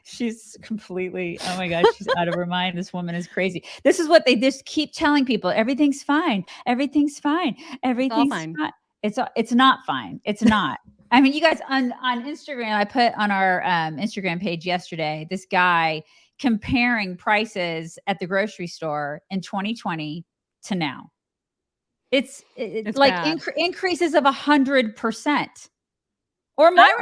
She's completely, oh my God, she's out of her mind. This woman is crazy. This is what they just keep telling people. Everything's fine. Everything's fine. Everything's fine. It's not fine. It's not. I mean, you guys on Instagram, I put on our Instagram page yesterday, this guy comparing prices at the grocery store in 2020 to now. It's like increases of 100%. Or more. I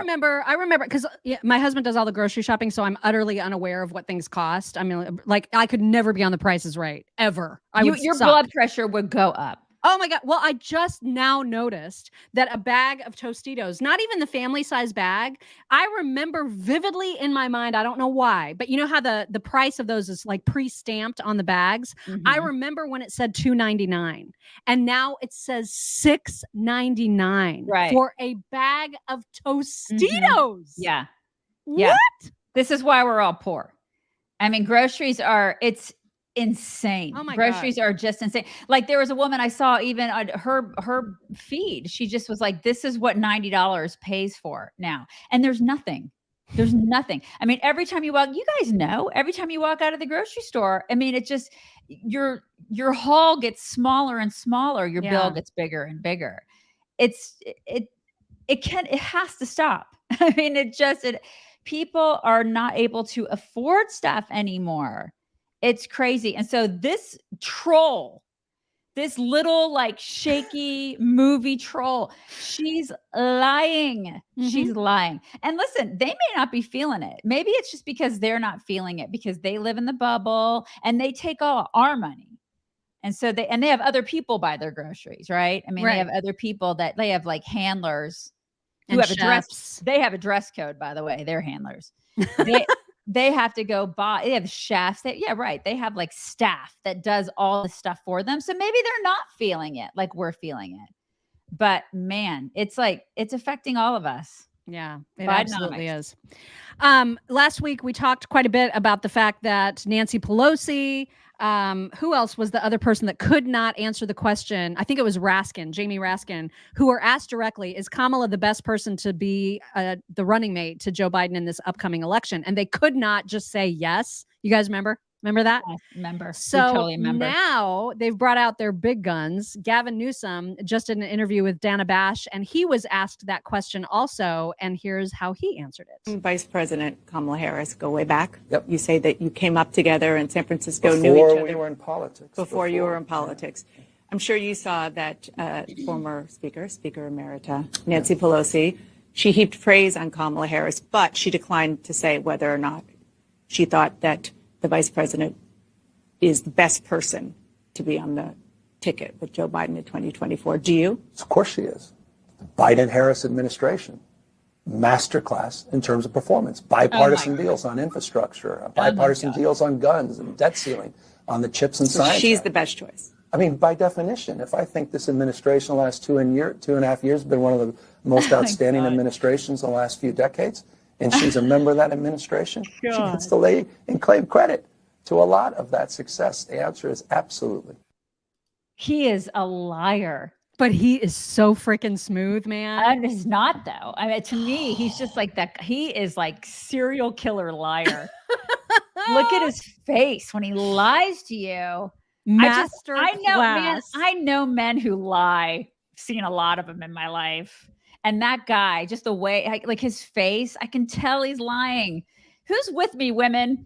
remember because my husband does all the grocery shopping, so I'm utterly unaware of what things cost. I mean, like I could never be on The Price is Right ever. Your blood pressure would go up. Oh my God. Well, I just now noticed that a bag of Tostitos, not even the family size bag, I remember vividly in my mind, I don't know why, but you know how the price of those is like pre-stamped on the bags? I remember when it said $2.99 and now it says $6.99 for a bag of Tostitos. Yeah. What? Yeah. This is why we're all poor. I mean, groceries are, it's insane. Oh my Groceries are just insane. Like there was a woman I saw even on her feed. She just was like, this is what $90 pays for now. And there's nothing. There's nothing. I mean, every time you walk, you guys know, every time you walk out of the grocery store, I mean, it just, your haul gets smaller and smaller. Your bill gets bigger and bigger. It has to stop. I mean, people are not able to afford stuff anymore. It's crazy. And so this troll, this little like shaky movie troll, she's lying. She's lying. And listen, they may not be feeling it. Maybe it's just because they're not feeling it because they live in the bubble and they take all our money. And so they have other people buy their groceries, right? I mean, they have other people that they have like handlers who have a dress. They have a dress code, by the way. They're handlers. They have to go buy. They have chefs. They have like staff that does all the stuff for them. So maybe they're not feeling it like we're feeling it. But man, it's like it's affecting all of us. Yeah, it absolutely is. Last week we talked quite a bit about the fact that Nancy Pelosi. Who else was the other person that could not answer the question? I think it was Jamie Raskin, who were asked directly, is Kamala the best person to be the running mate to Joe Biden in this upcoming election? And they could not just say yes. You guys remember? Remember that? Yes, remember. So totally remember. Now they've brought out their big guns. Gavin Newsom just did an interview with Dana Bash, and he was asked that question also. And here's how he answered it. Vice President Kamala Harris, go way back. Yep. You say that you came up together in San Francisco, before knew each other. We were in politics. Before you were in politics. I'm sure you saw that former Speaker Emerita, Nancy Pelosi, she heaped praise on Kamala Harris, but she declined to say whether or not she thought that the vice president is the best person to be on the ticket with Joe Biden in 2024. Do you? Of course she is. The Biden-Harris administration, masterclass in terms of performance. Bipartisan deals on infrastructure, bipartisan deals on guns and debt ceiling, on the chips and science. She's the best choice. I mean, by definition, if I think this administration the last 2.5 years has been one of the most outstanding administrations in the last few decades, and she's a member of that administration, she gets to lay and claim credit to a lot of that success. The answer is absolutely. He is a liar. But he is so freaking smooth, man. And he's not, though. I mean, to me, he's just like that. He is like serial killer liar. Look at his face when he lies to you. I know men who lie. I've seen a lot of them in my life. And that guy, just the way, like his face, I can tell he's lying. Who's with me, women?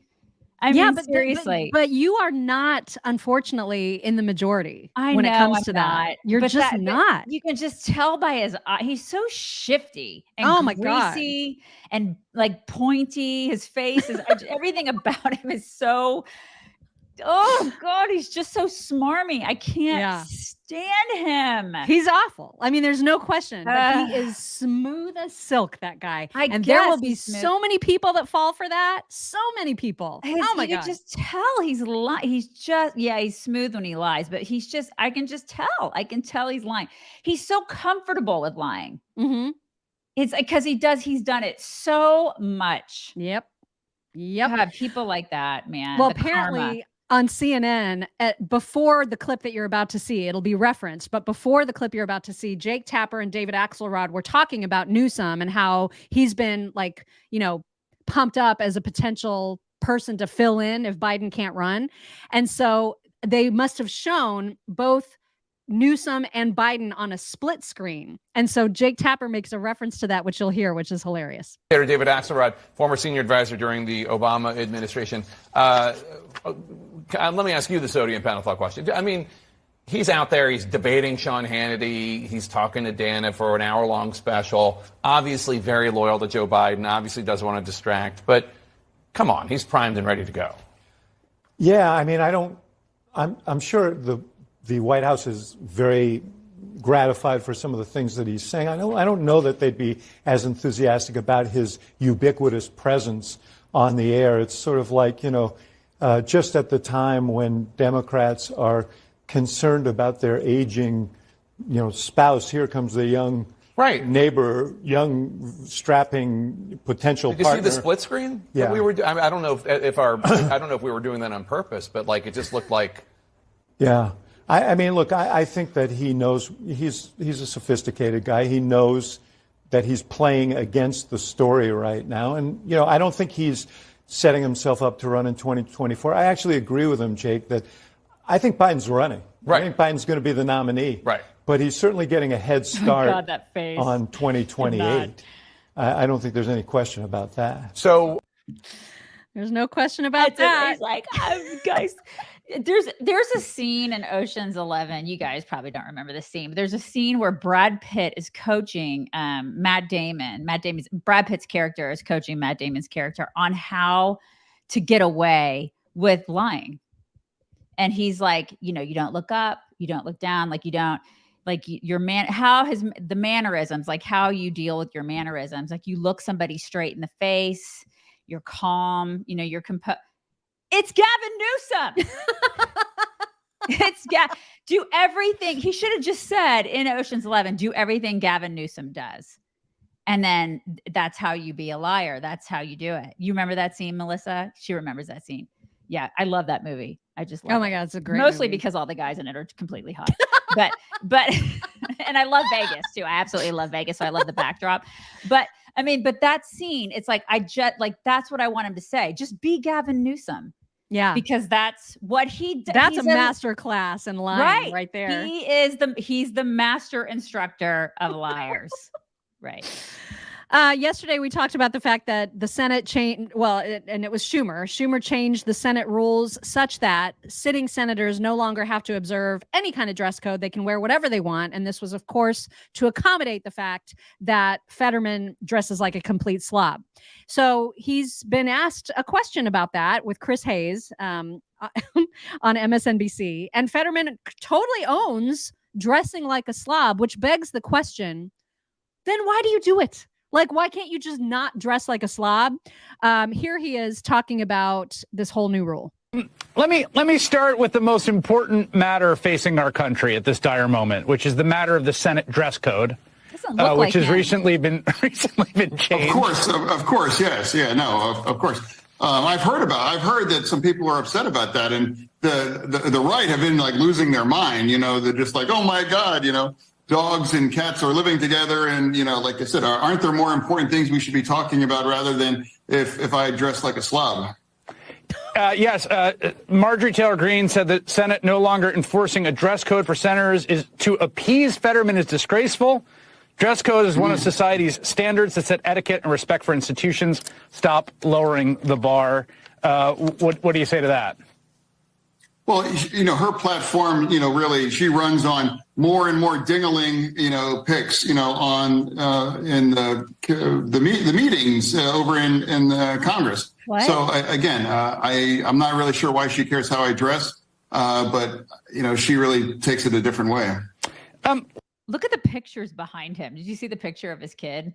I mean, seriously. But you are not, unfortunately, in the majority when it comes to that. You're just not. You can just tell by his eye. He's so shifty and greasy and like pointy. His face is everything about him is so. Oh God, he's just so smarmy. I can't stand him. He's awful. I mean, there's no question. But he is smooth as silk, that guy. And there will be so many people that fall for that. So many people. Oh my God. You can just tell he's lying. He's smooth when he lies, but I can just tell. I can tell he's lying. He's so comfortable with lying. Mm-hmm. It's because he's done it so much. Yep. God, people like that, man. Well, apparently on CNN, before the clip that you're about to see, it'll be referenced, but before the clip you're about to see, Jake Tapper and David Axelrod were talking about Newsom and how he's been like, pumped up as a potential person to fill in if Biden can't run. And so they must have shown both Newsom and Biden on a split screen. And so Jake Tapper makes a reference to that, which you'll hear, which is hilarious. David Axelrod, former senior advisor during the Obama administration. Let me ask you the sodium panel thought question. I mean, he's out there, he's debating Sean Hannity, he's talking to Dana for an hour-long special, obviously very loyal to Joe Biden, obviously doesn't want to distract, but come on, he's primed and ready to go. Yeah, I mean, I'm sure the the White House is very gratified for some of the things that he's saying. I don't know that they'd be as enthusiastic about his ubiquitous presence on the air. It's sort of like, just at the time when Democrats are concerned about their aging, spouse, here comes the young neighbor, young strapping potential Did you partner. see the split screen? Yeah. That we were. I don't know if I don't know if we were doing that on purpose, but like it just looked like. Yeah. I mean, look, I think that he knows he's a sophisticated guy. He knows that he's playing against the story right now. And, I don't think he's setting himself up to run in 2024. I actually agree with him, Jake, that I think Biden's running. Right. I think Biden's going to be the nominee. Right. But he's certainly getting a head start God, that face. on 2028. I don't think there's any question about that. So there's no question about that. He's like, guys, there's a scene in Ocean's 11. You guys probably don't remember the scene, but there's a scene where Brad Pitt is coaching Matt Damon. Brad Pitt's character is coaching Matt Damon's character on how to get away with lying. And he's like, you don't look up, you don't look down, like you don't. Like the mannerisms, like how you deal with your mannerisms, like you look somebody straight in the face, you're calm, you're composed. It's Gavin Newsom. Do everything. He should have just said in Ocean's 11, do everything Gavin Newsom does. And then that's how you be a liar. That's how you do it. You remember that scene, Melissa? She remembers that scene. Yeah, I love that movie. I just love Oh my God, it's a great Mostly movie. because all the guys in it are completely hot. but and I love Vegas too. I absolutely love Vegas. So I love the backdrop. But that scene, it's like that's what I want him to say. Just be Gavin Newsom. Yeah. Because that's what he does. That's a master class in lying right there. He's the master instructor of liars. Right. Yesterday, we talked about the fact that the Senate changed, and it was Schumer. Schumer changed the Senate rules such that sitting senators no longer have to observe any kind of dress code. They can wear whatever they want. And this was, of course, to accommodate the fact that Fetterman dresses like a complete slob. So he's been asked a question about that with Chris Hayes on MSNBC. And Fetterman totally owns dressing like a slob, which begs the question, then why do you do it? Like, why can't you just not dress like a slob? Here he is talking about this whole new rule. Let me start with the most important matter facing our country at this dire moment, which is the matter of the Senate dress code, which has recently been changed. Of course, yes, yeah, no, of course. I've heard that some people are upset about that, and the right have been like losing their mind. They're just like, oh my God, dogs and cats are living together. And, like I said, aren't there more important things we should be talking about rather than if I dress like a slob? Yes. Marjorie Taylor Greene said that Senate no longer enforcing a dress code for senators is to appease Fetterman is disgraceful. Dress code is one of society's standards that set etiquette and respect for institutions. Stop lowering the bar. What do you say to that? Well, her platform, really, she runs on more and more dingling, picks, on in the meetings over in Congress. What? So again, I'm not really sure why she cares how I dress, but she really takes it a different way. Look at the pictures behind him. Did you see the picture of his kid?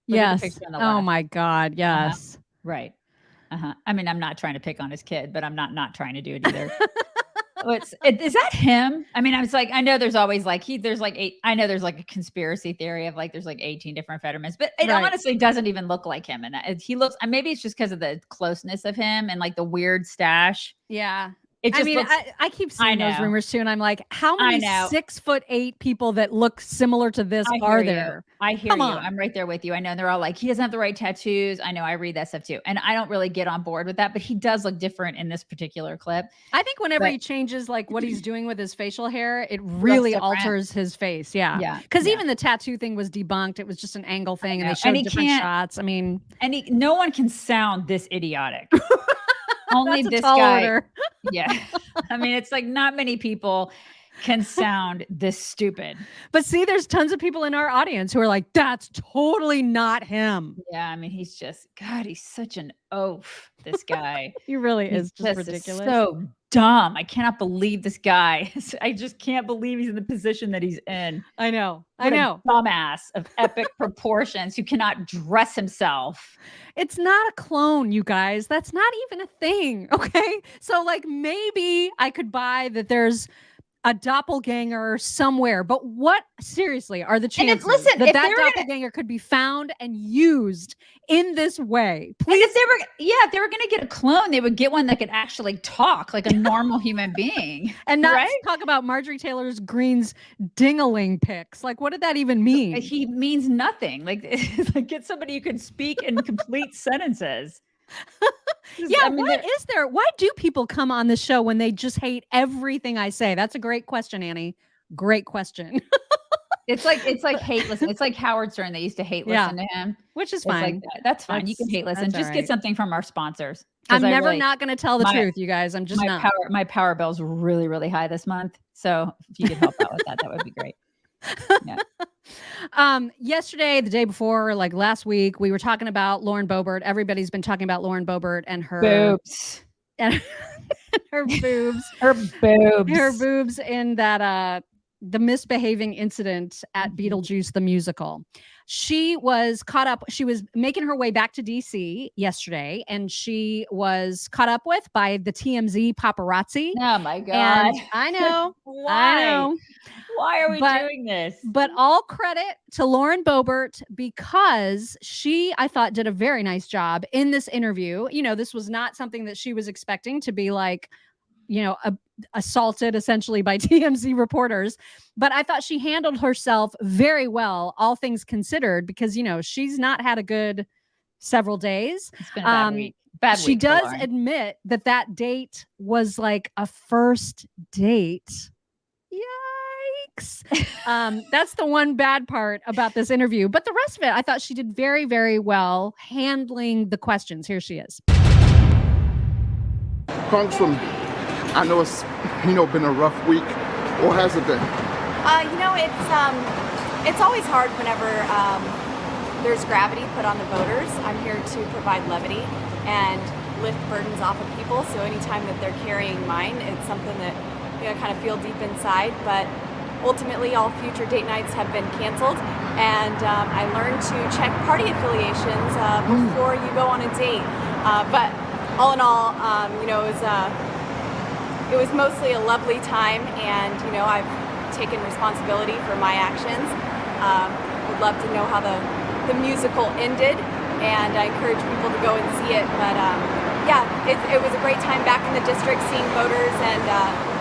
Yes. Oh my God. Yes. Right. I mean, I'm not trying to pick on his kid, but I'm not trying to do it either. Is that him? I mean, I was like, I know there's always there's a conspiracy theory of there's 18 different Fettermans, but it honestly doesn't even look like him. And he looks, maybe it's just because of the closeness of him and the weird stash. Yeah. It just looks, I keep seeing those rumors too, and I'm like, how many 6'8" people that look similar to this are there? I hear you. I'm right there with you. I know they're all like, he doesn't have the right tattoos. I know, I read that stuff too, and I don't really get on board with that. But he does look different in this particular clip. I think whenever he changes what he's doing with his facial hair, it really alters his face. Yeah. Because even the tattoo thing was debunked. It was just an angle thing, and they showed different shots. I mean, no one can sound this idiotic. Only this guy. Order. Yeah. I mean, it's not many people can sound this stupid. But see, there's tons of people in our audience who are like, that's totally not him. Yeah. I mean, he's such an oaf, this guy. He really is just ridiculous. So dumb. I cannot believe this guy. I just can't believe he's in the position that he's in. I know. What a dumbass of epic proportions who cannot dress himself. It's not a clone, you guys. That's not even a thing. Okay. So like maybe I could buy that there's a doppelganger somewhere, but what seriously are the chances that doppelganger could be found and used in this way? Please. If they were going to get a clone, they would get one that could actually talk like a normal human being and not talk about Marjorie Taylor Greene's dingling pics. Like, what did that even mean? He means nothing. Like get somebody who can speak in complete sentences. Yeah, what is there? Why do people come on this show when they just hate everything I say? That's a great question, Annie. Great question. It's like hate listen. It's like Howard Stern. They used to hate listen to him, which is fine. Like that's fine. You can hate listen. Just get something from our sponsors. I'm never not going to tell the truth, you guys. I'm just not. My power bill's really, really high this month. So if you could help out with that, that would be great. Yeah. Yesterday, the day before, like last week, we were talking about Lauren Boebert. Everybody's been talking about Lauren Boebert and her boobs and her boobs, her boobs in that the misbehaving incident at Beetlejuice the musical. She was caught up. She was making her way back to DC yesterday, and she was caught up with by the TMZ paparazzi. Oh my God. And I know. Why? I know. Why are we doing this? But all credit to Lauren Boebert, because she, I thought, did a very nice job in this interview. You know, this was not something that she was expecting to be like, you know, assaulted essentially by TMZ reporters. But I thought she handled herself very well, all things considered, because, you know, she's not had a good several days. It's been a bad week. She does admit that that date was like a first date. Yikes. That's the one bad part about this interview. But the rest of it, I thought she did very, very well handling the questions. Here she is. Congresswoman, I know it's, been a rough week. Or has it been? It's always hard whenever there's gravity put on the voters. I'm here to provide levity and lift burdens off of people. So anytime that they're carrying mine, it's something that kind of feel deep inside. But ultimately, all future date nights have been canceled, and I learned to check party affiliations before you go on a date. But all in all, it was mostly a lovely time, and I've taken responsibility for my actions. Would love to know how the musical ended, and I encourage people to go and see it. But it was a great time back in the district, seeing voters and.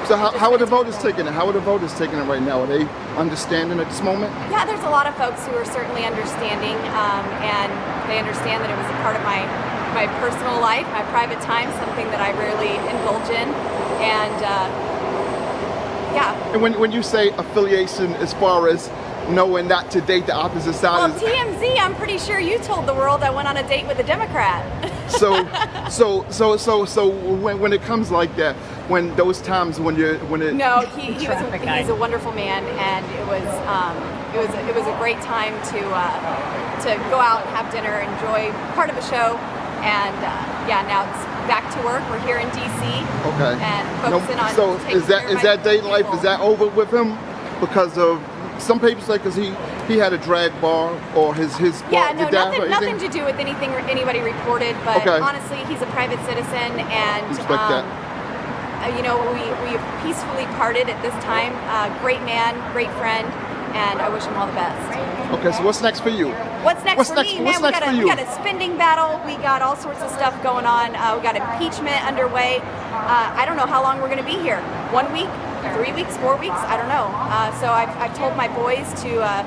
So how are the voters taking it? How are the voters taking it right now? Are they understanding at this moment? Yeah, there's a lot of folks who are certainly understanding, and they understand that it was a part of my personal life, my private time, something that I rarely indulge in, and And when you say affiliation, as far as knowing not to date the opposite side, well, TMZ, I'm pretty sure you told the world I went on a date with a Democrat. So when it comes like that, when those times when he's a wonderful man, and it was a great time to go out and have dinner, enjoy part of a show, and now it's back to work. We're here in DC. Okay. And focusing on. So is that date life? Is that over with him because of? Some people say because he had a drag bar or his bar. Yeah, no, nothing to do with anything anybody reported. But honestly, he's a private citizen, and respect that. We peacefully parted at this time. Great man, great friend, and I wish him all the best. Okay, so what's next for you? What's next for me, man? We got a spending battle. We got all sorts of stuff going on. We got impeachment underway. I don't know how long we're going to be here. 1 week, 3 weeks, 4 weeks. I don't know. So I've told my boys to,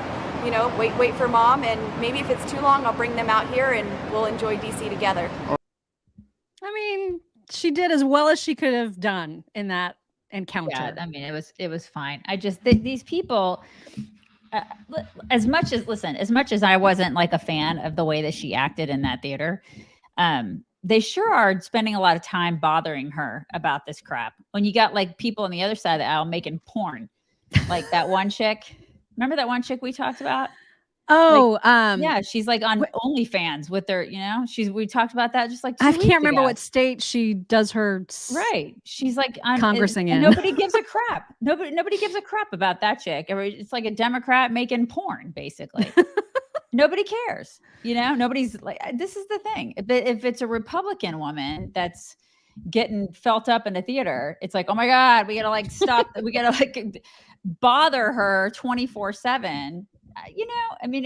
wait for mom, and maybe if it's too long, I'll bring them out here and we'll enjoy DC together. I mean, she did as well as she could have done in that encounter. Yeah, I mean, it was fine. I just these people. As much as I wasn't like a fan of the way that she acted in that theater, they sure are spending a lot of time bothering her about this crap. When you got like people on the other side of the aisle making porn, like that one chick. Remember that one chick we talked about? Oh, yeah, she's like on OnlyFans with her, we talked about that just like 2 I weeks can't remember ago. what state she does her Right. She's like on congressing and in. nobody gives a crap. Nobody gives a crap about that chick. It's like a Democrat making porn, basically. Nobody cares. Nobody's like, this is the thing. If it's a Republican woman that's getting felt up in a theater, it's like, oh my God, we gotta like stop. We gotta like bother her 24/7.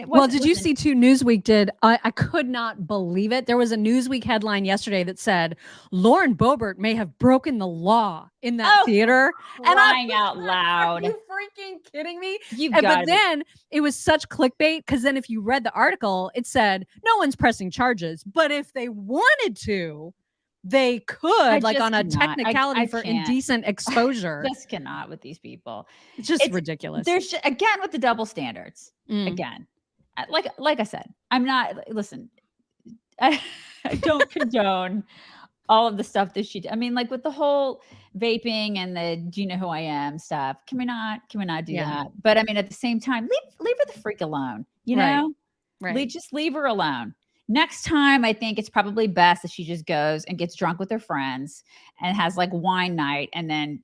Well, did you see too? Newsweek did. I could not believe it. There was a Newsweek headline yesterday that said Lauren Boebert may have broken the law in that theater. Crying out loud! Are you freaking kidding me? But then it was such clickbait because then if you read the article, it said no one's pressing charges, but if they wanted to, they could, like on a technicality for indecent exposure. I just cannot with these people. It's just ridiculous. There's again with the double standards. Again, like I said, I'm not. Listen, I don't condone all of the stuff that she did. I mean, like with the whole vaping and the "do you know who I am" stuff. Can we not do that? But I mean, at the same time, leave her the freak alone. Right. Just leave her alone. Next time, I think it's probably best that she just goes and gets drunk with her friends and has like wine night and then,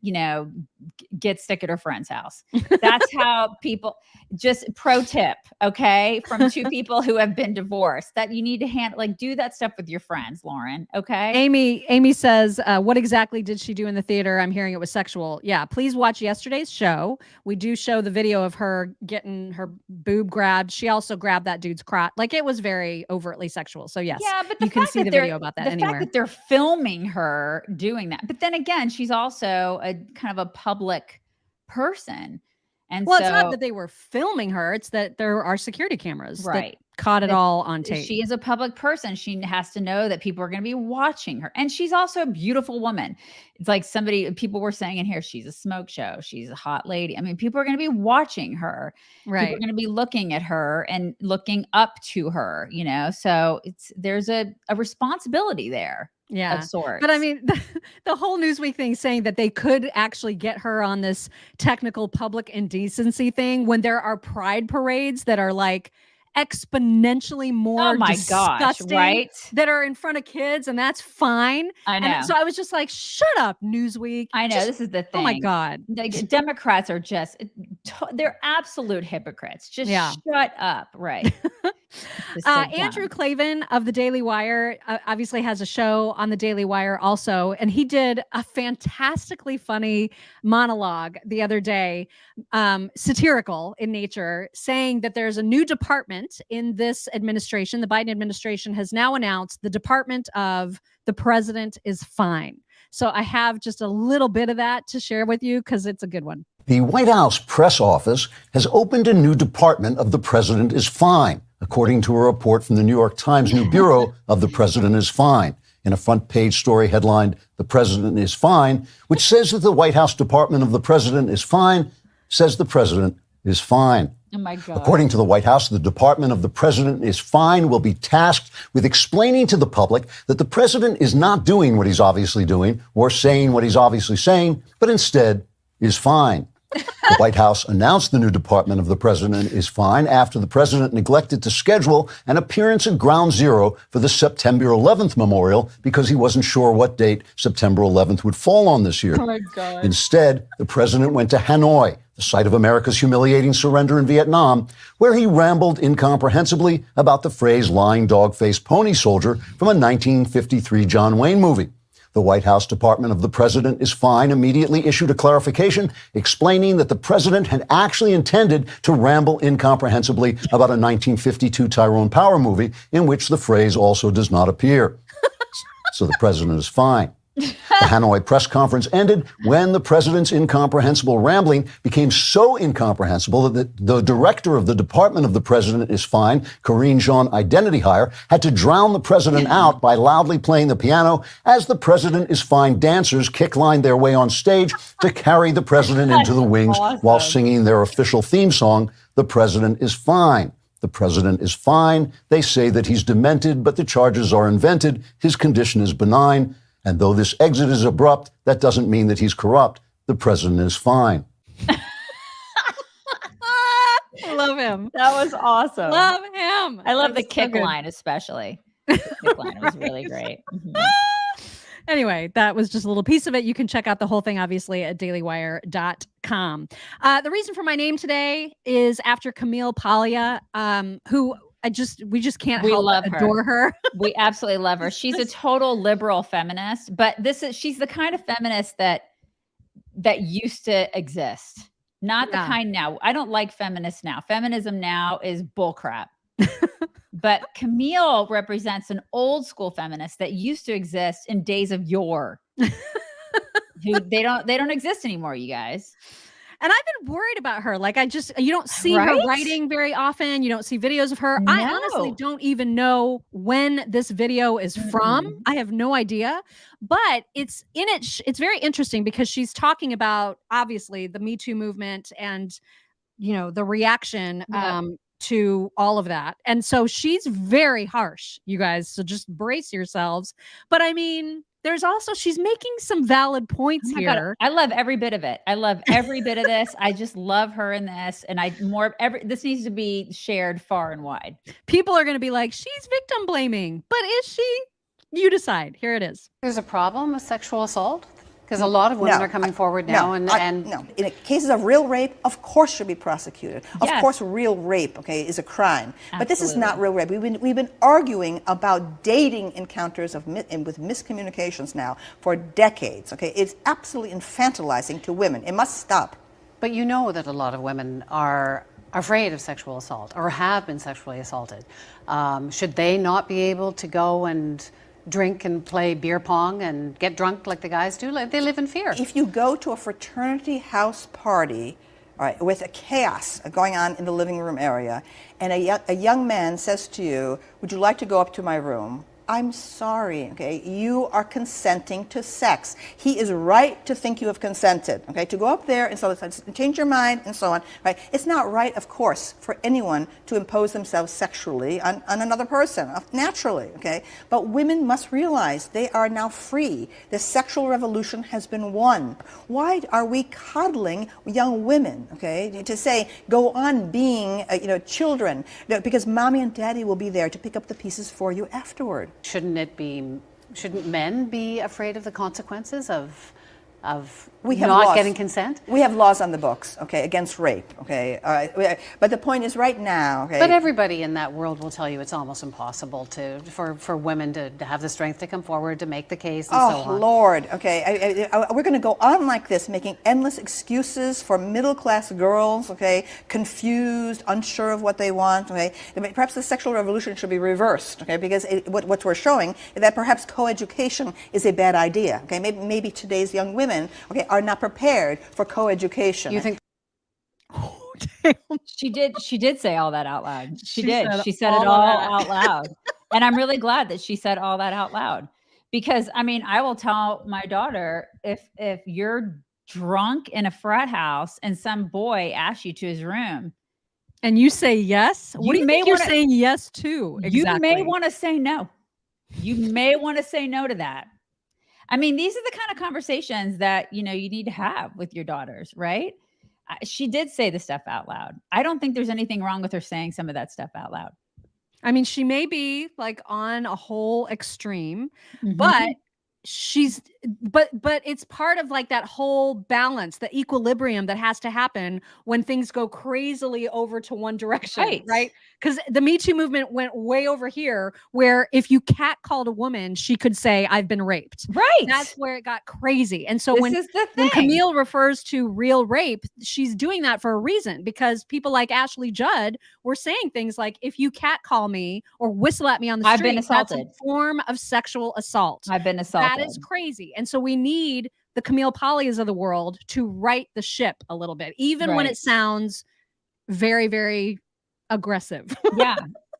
gets sick at her friend's house. That's how people, just pro tip, okay? From two people who have been divorced, that you need to do that stuff with your friends, Lauren, okay? Amy says, what exactly did she do in the theater? I'm hearing it was sexual. Yeah, please watch yesterday's show. We do show the video of her getting her boob grabbed. She also grabbed that dude's crotch. Like it was very overtly sexual. So yes, but you can see the video about that anywhere. The fact that they're filming her doing that. But then again, she's also a kind of a public person. And it's not that they were filming her. It's that there are security cameras that caught it all on tape. She is a public person. She has to know that people are going to be watching her. And she's also a beautiful woman. It's like people were saying in here, she's a smoke show. She's a hot lady. I mean, people are going to be watching her. Right. People are going to be looking at her and looking up to her, so there's a responsibility there. Yeah. Of sorts. But I mean, the whole Newsweek thing saying that they could actually get her on this technical public indecency thing when there are pride parades that are like exponentially more disgusting, right? That are in front of kids, and that's fine. I know. And so I was just like, shut up, Newsweek. I know, this is the thing. Oh my God. Like, Democrats are they're absolute hypocrites. Just shut up. Right. Andrew Klavan of the Daily Wire obviously has a show on the Daily Wire also, and he did a fantastically funny monologue the other day, satirical in nature, saying that there's a new department in this administration. The Biden administration has now announced the Department of the President is fine. So I have just a little bit of that to share with you because it's a good one. The White House press office has opened a new department of the President is fine, according to a report from the New York Times new bureau of the President is fine. In a front page story headlined, "The President is fine," which says that the White House Department of the President is fine, says the President is fine. Oh my God. According to the White House, the Department of the President is fine will be tasked with explaining to the public that the president is not doing what he's obviously doing or saying what he's obviously saying, but instead is fine. The White House announced the new Department of the President is fine after the president neglected to schedule an appearance at Ground Zero for the September 11th memorial because he wasn't sure what date September 11th would fall on this year. Oh my God. Instead, the president went to Hanoi, the site of America's humiliating surrender in Vietnam, where he rambled incomprehensibly about the phrase lying dog-faced pony soldier from a 1953 John Wayne movie. The White House Department of the President is fine immediately issued a clarification explaining that the president had actually intended to ramble incomprehensibly about a 1952 Tyrone Power movie in which the phrase also does not appear. So the president is fine. The Hanoi press conference ended when the president's incomprehensible rambling became so incomprehensible that the director of the Department of the President is fine, Karine Jean Identity Hire, had to drown the president out by loudly playing the piano as the president is fine dancers kicklined their way on stage to carry the president into the wings while singing their official theme song, "The President is Fine." The president is fine. They say that he's demented, but the charges are invented. His condition is benign. And though this exit is abrupt, that doesn't mean that he's corrupt. The president is fine. I love him. That was awesome. Love him. I love the That's so kick good. line, especially. The kick line was really great. Mhm. Anyway, that was just a little piece of it. You can check out the whole thing, obviously, at dailywire.com. The reason for my name today is after Camille Paglia, who we just can't help but adore her. We absolutely love her. She's a total liberal feminist, but she's the kind of feminist that used to exist. Not the kind now. I don't like feminists now. Feminism now is bullcrap. But Camille represents an old school feminist that used to exist in days of yore. They don't exist anymore, you guys. And I've been worried about her. Like, you don't see her writing very often. You don't see videos of her. No. I honestly don't even know when this video is from. I have no idea. But it's very interesting because she's talking about, obviously, the Me Too movement and, the reaction to all of that. And so she's very harsh, you guys. So just brace yourselves. But I mean, she's making some valid points here. God, I love every bit of it. I love every bit of this. I just love her in this. And this needs to be shared far and wide. People are going to be like, she's victim blaming, but is she? You decide. Here it is. There's a problem with sexual assault because a lot of women are coming forward now. No. In cases of real rape, of course should be prosecuted. Of course, real rape, is a crime. Absolutely. But this is not real rape. We've been arguing about dating encounters with miscommunications now for decades. It's absolutely infantilizing to women. It must stop. But you know that a lot of women are afraid of sexual assault or have been sexually assaulted. Should they not be able to go and drink and play beer pong and get drunk like the guys do? They live in fear. If you go to a fraternity house party, all right, with a chaos going on in the living room area, and a young man says to you, "Would you like to go up to my room?" I'm sorry, you are consenting to sex. He is right to think you have consented, to go up there and so change your mind and so on, right? It's not right, of course, for anyone to impose themselves sexually on another person, naturally, But women must realize they are now free. The sexual revolution has been won. Why are we coddling young women, to say, go on being, children, because mommy and daddy will be there to pick up the pieces for you afterward. Shouldn't men be afraid of the consequences of we have not laws. Getting consent? We have laws on the books, against rape, But the point is right now, But everybody in that world will tell you it's almost impossible for women to have the strength to come forward to make the case and so on. Oh, Lord, we're going to go on like this, making endless excuses for middle-class girls, confused, unsure of what they want, Perhaps the sexual revolution should be reversed, because what we're showing is that perhaps co-education is a bad idea, Maybe today's young women, are not prepared for co-education. You think? She did say all that out loud. She did. She said it all out loud. And I'm really glad that she said all that out loud. Because I will tell my daughter, if you're drunk in a frat house and some boy asks you to his room and you say yes, what do you think you're saying yes to? Exactly. You may want to say no. You may want to say no to that. These are the kind of conversations that, you need to have with your daughters, right? She did say the stuff out loud. I don't think there's anything wrong with her saying some of that stuff out loud. She may be like on a whole extreme, but but it's part of like that whole balance, the equilibrium that has to happen when things go crazily over to one direction, right? Because the Me Too movement went way over here, where if you catcalled a woman, she could say, "I've been raped." Right. That's where it got crazy. And so when Camille refers to real rape, she's doing that for a reason, because people like Ashley Judd were saying things like, if you catcall me or whistle at me on the street, I've been assaulted. That's a form of sexual assault. I've been assaulted. That is crazy. And so we need the Camille Paglias of the world to right the ship a little bit, even when it sounds very, very aggressive.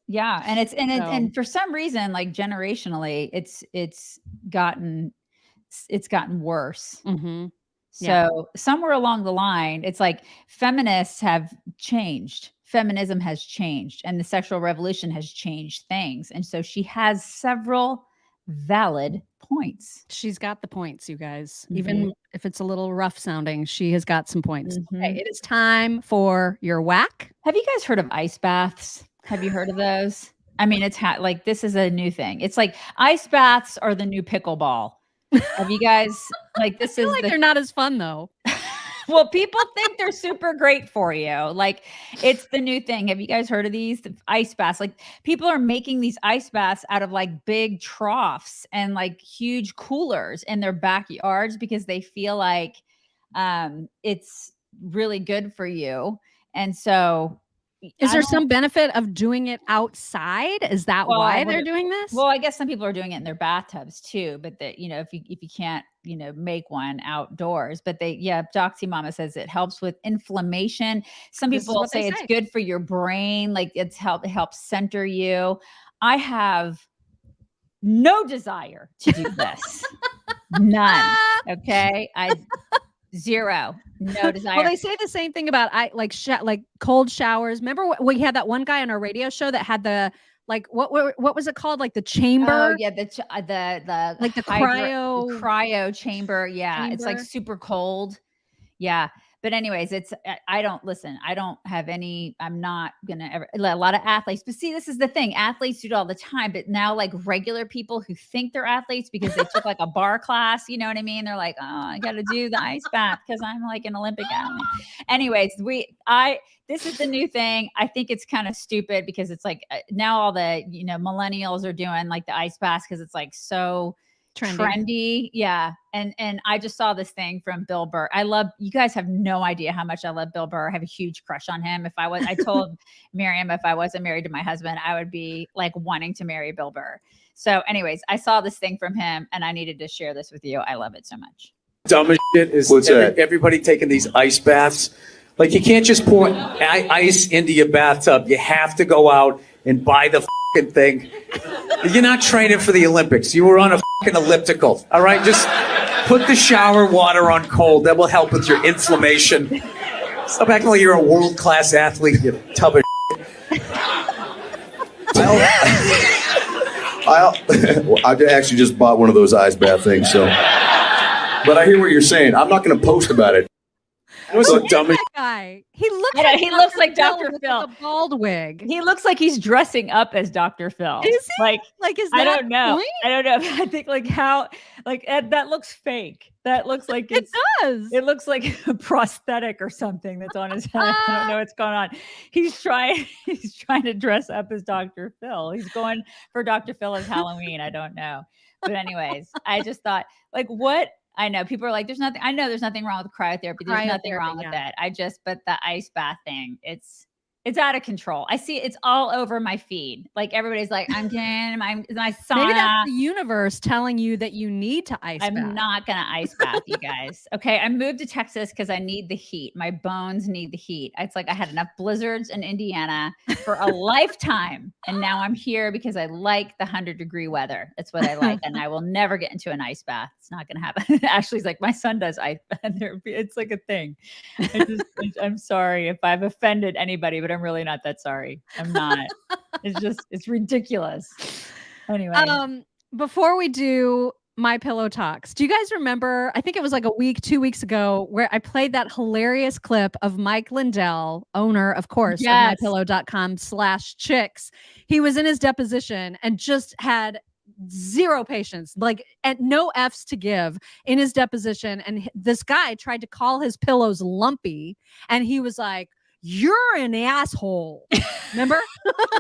Yeah. And for some reason, like generationally, it's gotten worse. So somewhere along the line, it's like feminists have changed. Feminism has changed, and the sexual revolution has changed things. And so she has several valid points. She's got the points, you guys. Even if it's a little rough sounding, she has got some points. Okay, it is time for your whack. Have you guys heard of ice baths? Have you heard of those? I mean, it's like this is a new thing. It's like ice baths are the new pickleball. Have you guys like this? I feel like they're not as fun though. Well, people think they're super great for you. Like it's the new thing. Have you guys heard of these ice baths? Like people are making these ice baths out of like big troughs and like huge coolers in their backyards because they feel like it's really good for you. And so is there some benefit of doing it outside? Is that why they're doing this? Well, I guess some people are doing it in their bathtubs too, but that, if you can't, make one outdoors, but Doxy Mama says it helps with inflammation. Some people say it's good for your brain. Like it helps center you. I have no desire to do this. None. Okay. Zero. No desire. Well, they say the same thing about like cold showers. Remember we had that one guy on our radio show that had the what was it called? Like the chamber? Oh yeah, the like the cryo chamber. Yeah, it's like super cold. Yeah. But anyways, I don't have any, I'm not going to ever, a lot of athletes, but see, this is the thing. Athletes do it all the time, but now like regular people who think they're athletes because they took like a bar class, you know what I mean? They're like, oh, I got to do the ice bath because I'm like an Olympic athlete. Anyways, this is the new thing. I think it's kind of stupid because it's like now all the, millennials are doing like the ice bath because it's like so trendy. Yeah. And I just saw this thing from Bill Burr. You guys have no idea how much I love Bill Burr. I have a huge crush on him. I told Miriam, if I wasn't married to my husband, I would be like wanting to marry Bill Burr. So anyways, I saw this thing from him and I needed to share this with you. I love it so much. Dumbest shit is everybody taking these ice baths. Like you can't just pour ice into your bathtub. You have to go out and buy the thing. You're not training for the Olympics. You were on a elliptical. All right, just put the shower water on cold. That will help with your inflammation. Stop acting like you're a world-class athlete, you tub of I actually just bought one of those ice bath things, so. But I hear what you're saying. I'm not going to post about it. Look, that guy. He looks like Dr. Phil. With a bald wig. He looks like he's dressing up as Dr. Phil. Is he? Like is that I don't know. Point? I don't know. I think that looks fake. That looks like it does. It looks like a prosthetic or something that's on his head. I don't know what's going on. He's trying to dress up as Dr. Phil. He's going for Dr. Phil as Halloween. I don't know. But anyways, I just thought what. I know people are like, there's nothing wrong with cryotherapy. There's nothing wrong with that. But the ice bath thing, it's out of control. I see it's all over my feed. Like everybody's like, I'm getting my sauna. Maybe that's the universe telling you that you need to ice bath. I'm not going to ice bath, you guys. Okay. I moved to Texas because I need the heat. My bones need the heat. It's like I had enough blizzards in Indiana for a lifetime. And now I'm here because I like the 100-degree weather. That's what I like. And I will never get into an ice bath. It's not going to happen. Ashley's like, my son does ice bath. It's like a thing. I'm sorry if I've offended anybody, but I'm really not that sorry. I'm not. It's ridiculous. Anyway. Before we do MyPillow talks, do you guys remember, I think it was like 2 weeks ago, where I played that hilarious clip of Mike Lindell, owner, of course, of MyPillow.com/chicks. He was in his deposition and just had zero patience, and no F's to give in his deposition. And this guy tried to call his pillows lumpy, and he was like, "You're an asshole." Remember?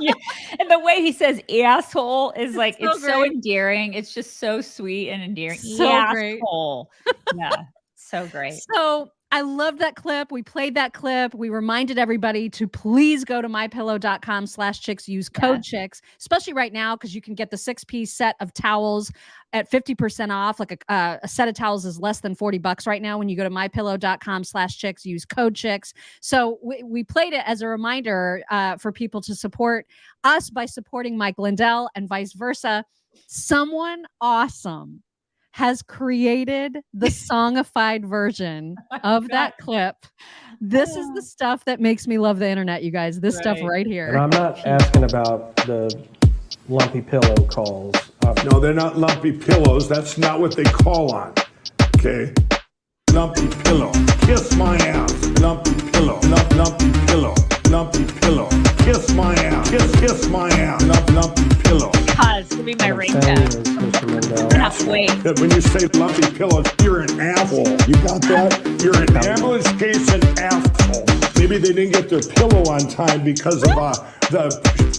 Yeah. And the way he says asshole is like, it's great. so endearing. It's just so sweet and endearing. So asshole. Yeah. So great. So I love that clip. We played that clip. We reminded everybody to please go to mypillow.com/chicks. Use code chicks, especially right now, because you can get the 6-piece set of towels at 50% off. Like a set of towels is less than $40 right now when you go to mypillow.com/chicks. Use code chicks. So we played it as a reminder for people to support us by supporting Mike Lindell and vice versa. Someone awesome has created the songified version of that clip. This is the stuff that makes me love the internet, you guys. This stuff right here. And I'm not asking about the lumpy pillow calls. No, they're not lumpy pillows. That's not what they call on. Okay? Lumpy pillow. Kiss my ass. Lumpy pillow. Lumpy pillow. Lumpy pillow. Kiss my ass. Kiss my ass. Lumpy pillow. Cause to be my ringtone. Cannot wait. When you say lumpy pillows, you're an asshole. You got that? You're an ambulance case and asshole. Maybe they didn't get their pillow on time because of the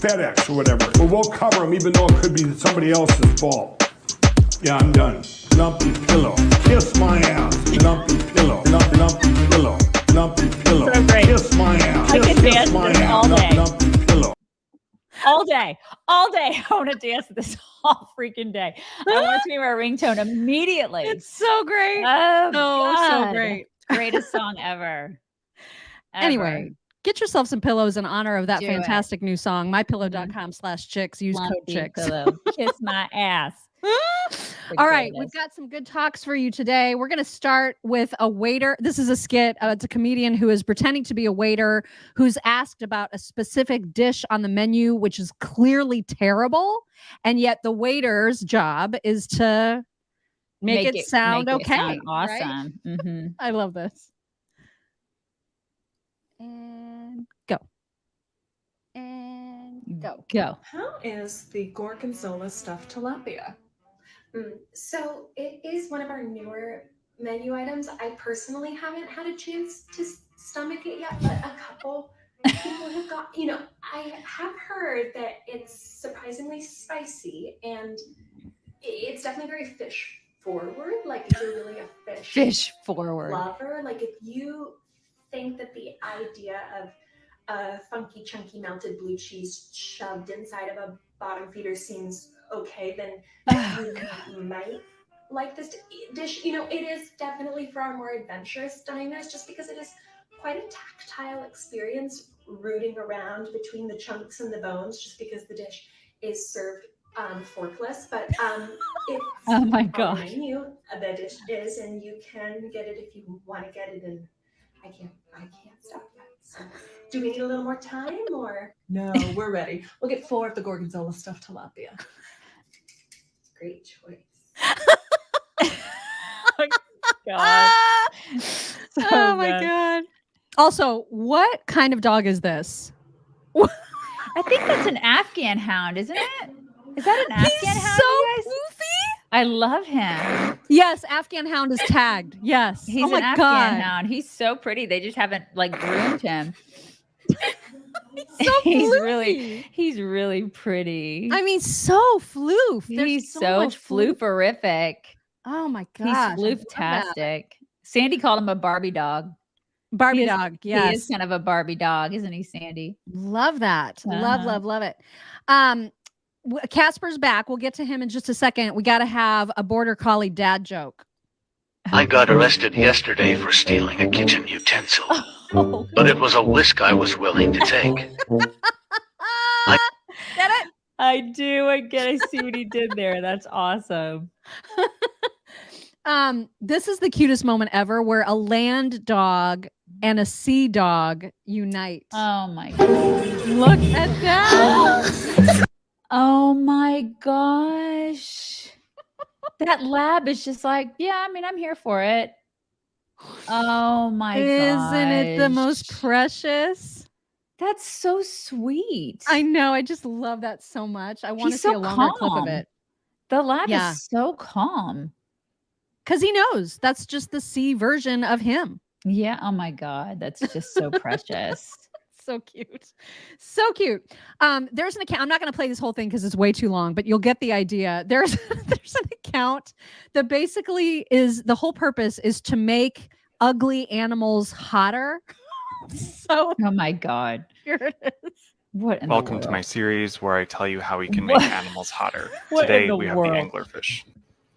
FedEx or whatever. But we'll cover them even though it could be somebody else's fault. Yeah, I'm done. Lumpy pillow. Kiss my ass. Lumpy pillow. Lumpy pillow. Lumpy pillow. So great. Kiss my ass. I can dance my this ass. all day. Lumpy pillow. All day. I want to dance this all freaking day. I want it to be my ringtone immediately. It's so great. Oh, so God. great. Greatest song ever. Anyway, get yourself some pillows in honor of that Do fantastic new song, mypillow.com/chicks. Use code Lumpy chicks. pillow. Kiss my ass. All right, we've got some good talks for you today. We're going to start with a waiter. This is a skit. It's a comedian who is pretending to be a waiter who's asked about a specific dish on the menu, which is clearly terrible. And yet the waiter's job is to make it sound okay. Sound awesome. Right? Mm-hmm. I love this. And go. And go. Go. How is the gorgonzola stuffed tilapia? So it is one of our newer menu items. I personally haven't had a chance to stomach it yet, but a couple people have got, I have heard that it's surprisingly spicy and it's definitely very fish forward. Like if you're really a Fish forward lover, like if you think that the idea of a funky, chunky melted blue cheese shoved inside of a bottom feeder seems okay, then you might like this dish. It is definitely for our more adventurous diners just because it is quite a tactile experience rooting around between the chunks and the bones just because the dish is served forkless. But it's oh my on gosh. the menu, the dish is, and you can get it if you want to get it, and I can't stop yet. So do we need a little more time or? No, we're ready. We'll get 4 of the gorgonzola stuffed tilapia. Great choice. God. Oh my God. Also, what kind of dog is this? I think that's an Afghan hound, isn't it? Is that an Afghan hound? So goofy. I love him. Yes, Afghan hound is tagged. Yes. He's oh an my Afghan God. hound. He's so pretty. They just haven't groomed him. So he's really pretty. I mean, so floof. There's He's so so much floof. flooferific. Oh my gosh. He's flooftastic. Sandy called him a Barbie dog. Barbie dog. Yes. He is kind of a Barbie dog, isn't he, Sandy? Love that. Love it. Casper's back. We'll get to him in just a second. We got to have a border collie dad joke. I got arrested yesterday for stealing a kitchen utensil, but it was a risk I was willing to take. Get it? I do. I see what he did there. That's awesome. This is the cutest moment ever where a land dog and a sea dog unite. Oh my God. Look at that. Oh my gosh. That lab is just like, yeah, I mean, I'm here for it. Oh my god. Isn't it the most precious? That's so sweet. I know. I just love that so much. I want to see a longer clip of it. The lab is so calm. Because he knows that's just the sea version of him. Yeah. Oh my God. That's just so precious. So cute. So cute. There's an account. I'm not going to play this whole thing because it's way too long, but you'll get the idea. There's an account that basically is the whole purpose is to make ugly animals hotter. So oh my God. Here it is. What in Welcome to my series where I tell you how we can make animals hotter. Today we have the anglerfish.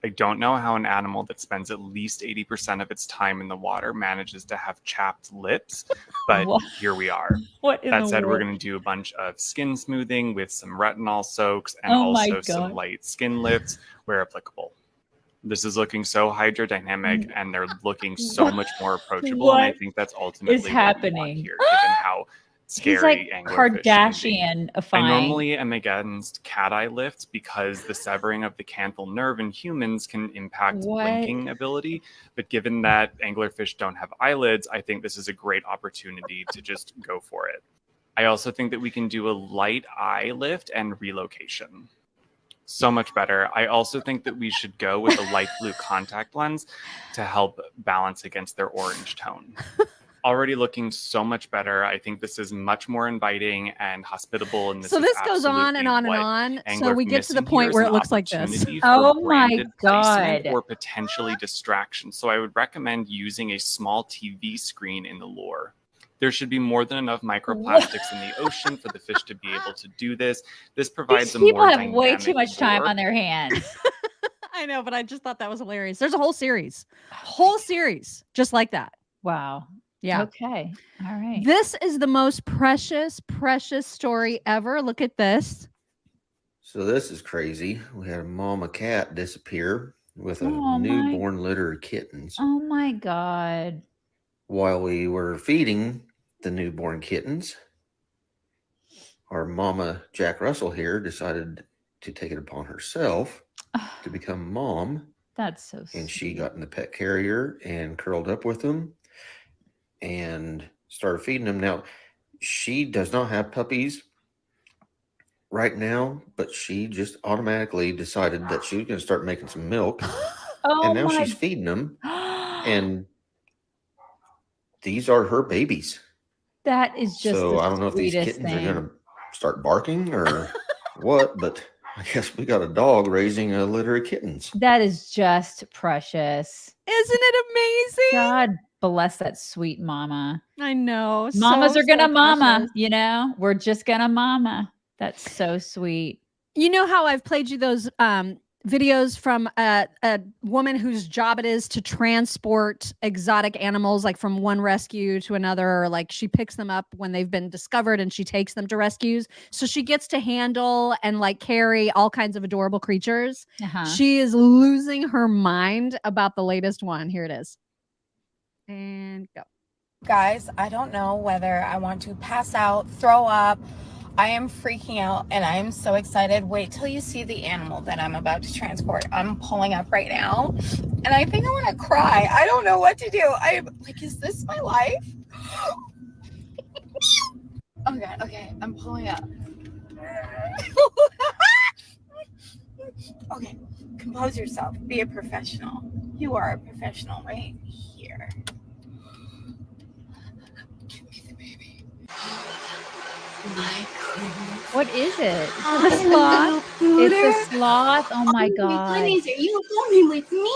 I don't know how an animal that spends at least 80% of its time in the water manages to have chapped lips, but here we are. That said, we're going to do a bunch of skin smoothing with some retinol soaks and also some light skin lifts where applicable. This is looking so hydrodynamic and they're looking so much more approachable. And I think that's ultimately what we want here, given how scary He's like anglerfish Kardashian I fine. normally am against cat eye lifts because the severing of the canthal nerve in humans can impact blinking ability. But given that anglerfish don't have eyelids, I think this is a great opportunity to just go for it. I also think that we can do a light eye lift and relocation. So much better. I also think that we should go with a light blue contact lens to help balance against their orange tone. Already looking so much better. I think this is much more inviting and hospitable. And So this goes on and on and on. So we get to the point where it looks like this. Oh my God. Or potentially distraction. So I would recommend using a small TV screen in the lure. There should be more than enough microplastics in the ocean for the fish to be able to do this. This provides a more People have dynamic way too much time lure. on their hands. I know, but I just thought that was hilarious. There's a whole series just like that. Wow. Yeah. Okay. All right. This is the most precious story ever. Look at this. So this is crazy. We had a mama cat disappear with a Oh, newborn litter of kittens. Oh my God. While we were feeding the newborn kittens, our mama Jack Russell here decided to take it upon herself to become mom. That's so sweet. And she got in the pet carrier and curled up with them and started feeding them. Now, she does not have puppies right now, but she just automatically decided that she was going to start making some milk. And now she's feeding them. And these are her babies. That is just so the I don't know if these sweetest kittens thing. are going to start barking or what, but I guess we got a dog raising a litter of kittens. That is just precious. Isn't it amazing? God bless that sweet mama. I know. Mamas are gonna mama, precious. you know? We're just gonna mama. That's so sweet. You know how I've played you those videos from a woman whose job it is to transport exotic animals, like from one rescue to another, or like she picks them up when they've been discovered and she takes them to rescues. So she gets to handle and like carry all kinds of adorable creatures. She is losing her mind about the latest one. Here it is. And go. Guys, I don't know whether I want to pass out, throw up. I am freaking out and I am so excited. Wait till you see the animal that I'm about to transport. I'm pulling up right now and I think I want to cry. I don't know what to do. I'm like, is this my life? Okay, I'm pulling up. Okay, compose yourself. Be a professional. You are a professional right here. Give me the baby. My goodness. What is it? A sloth. sloth. It's a sloth. Oh my Oh God. my goodness, are you coming with me?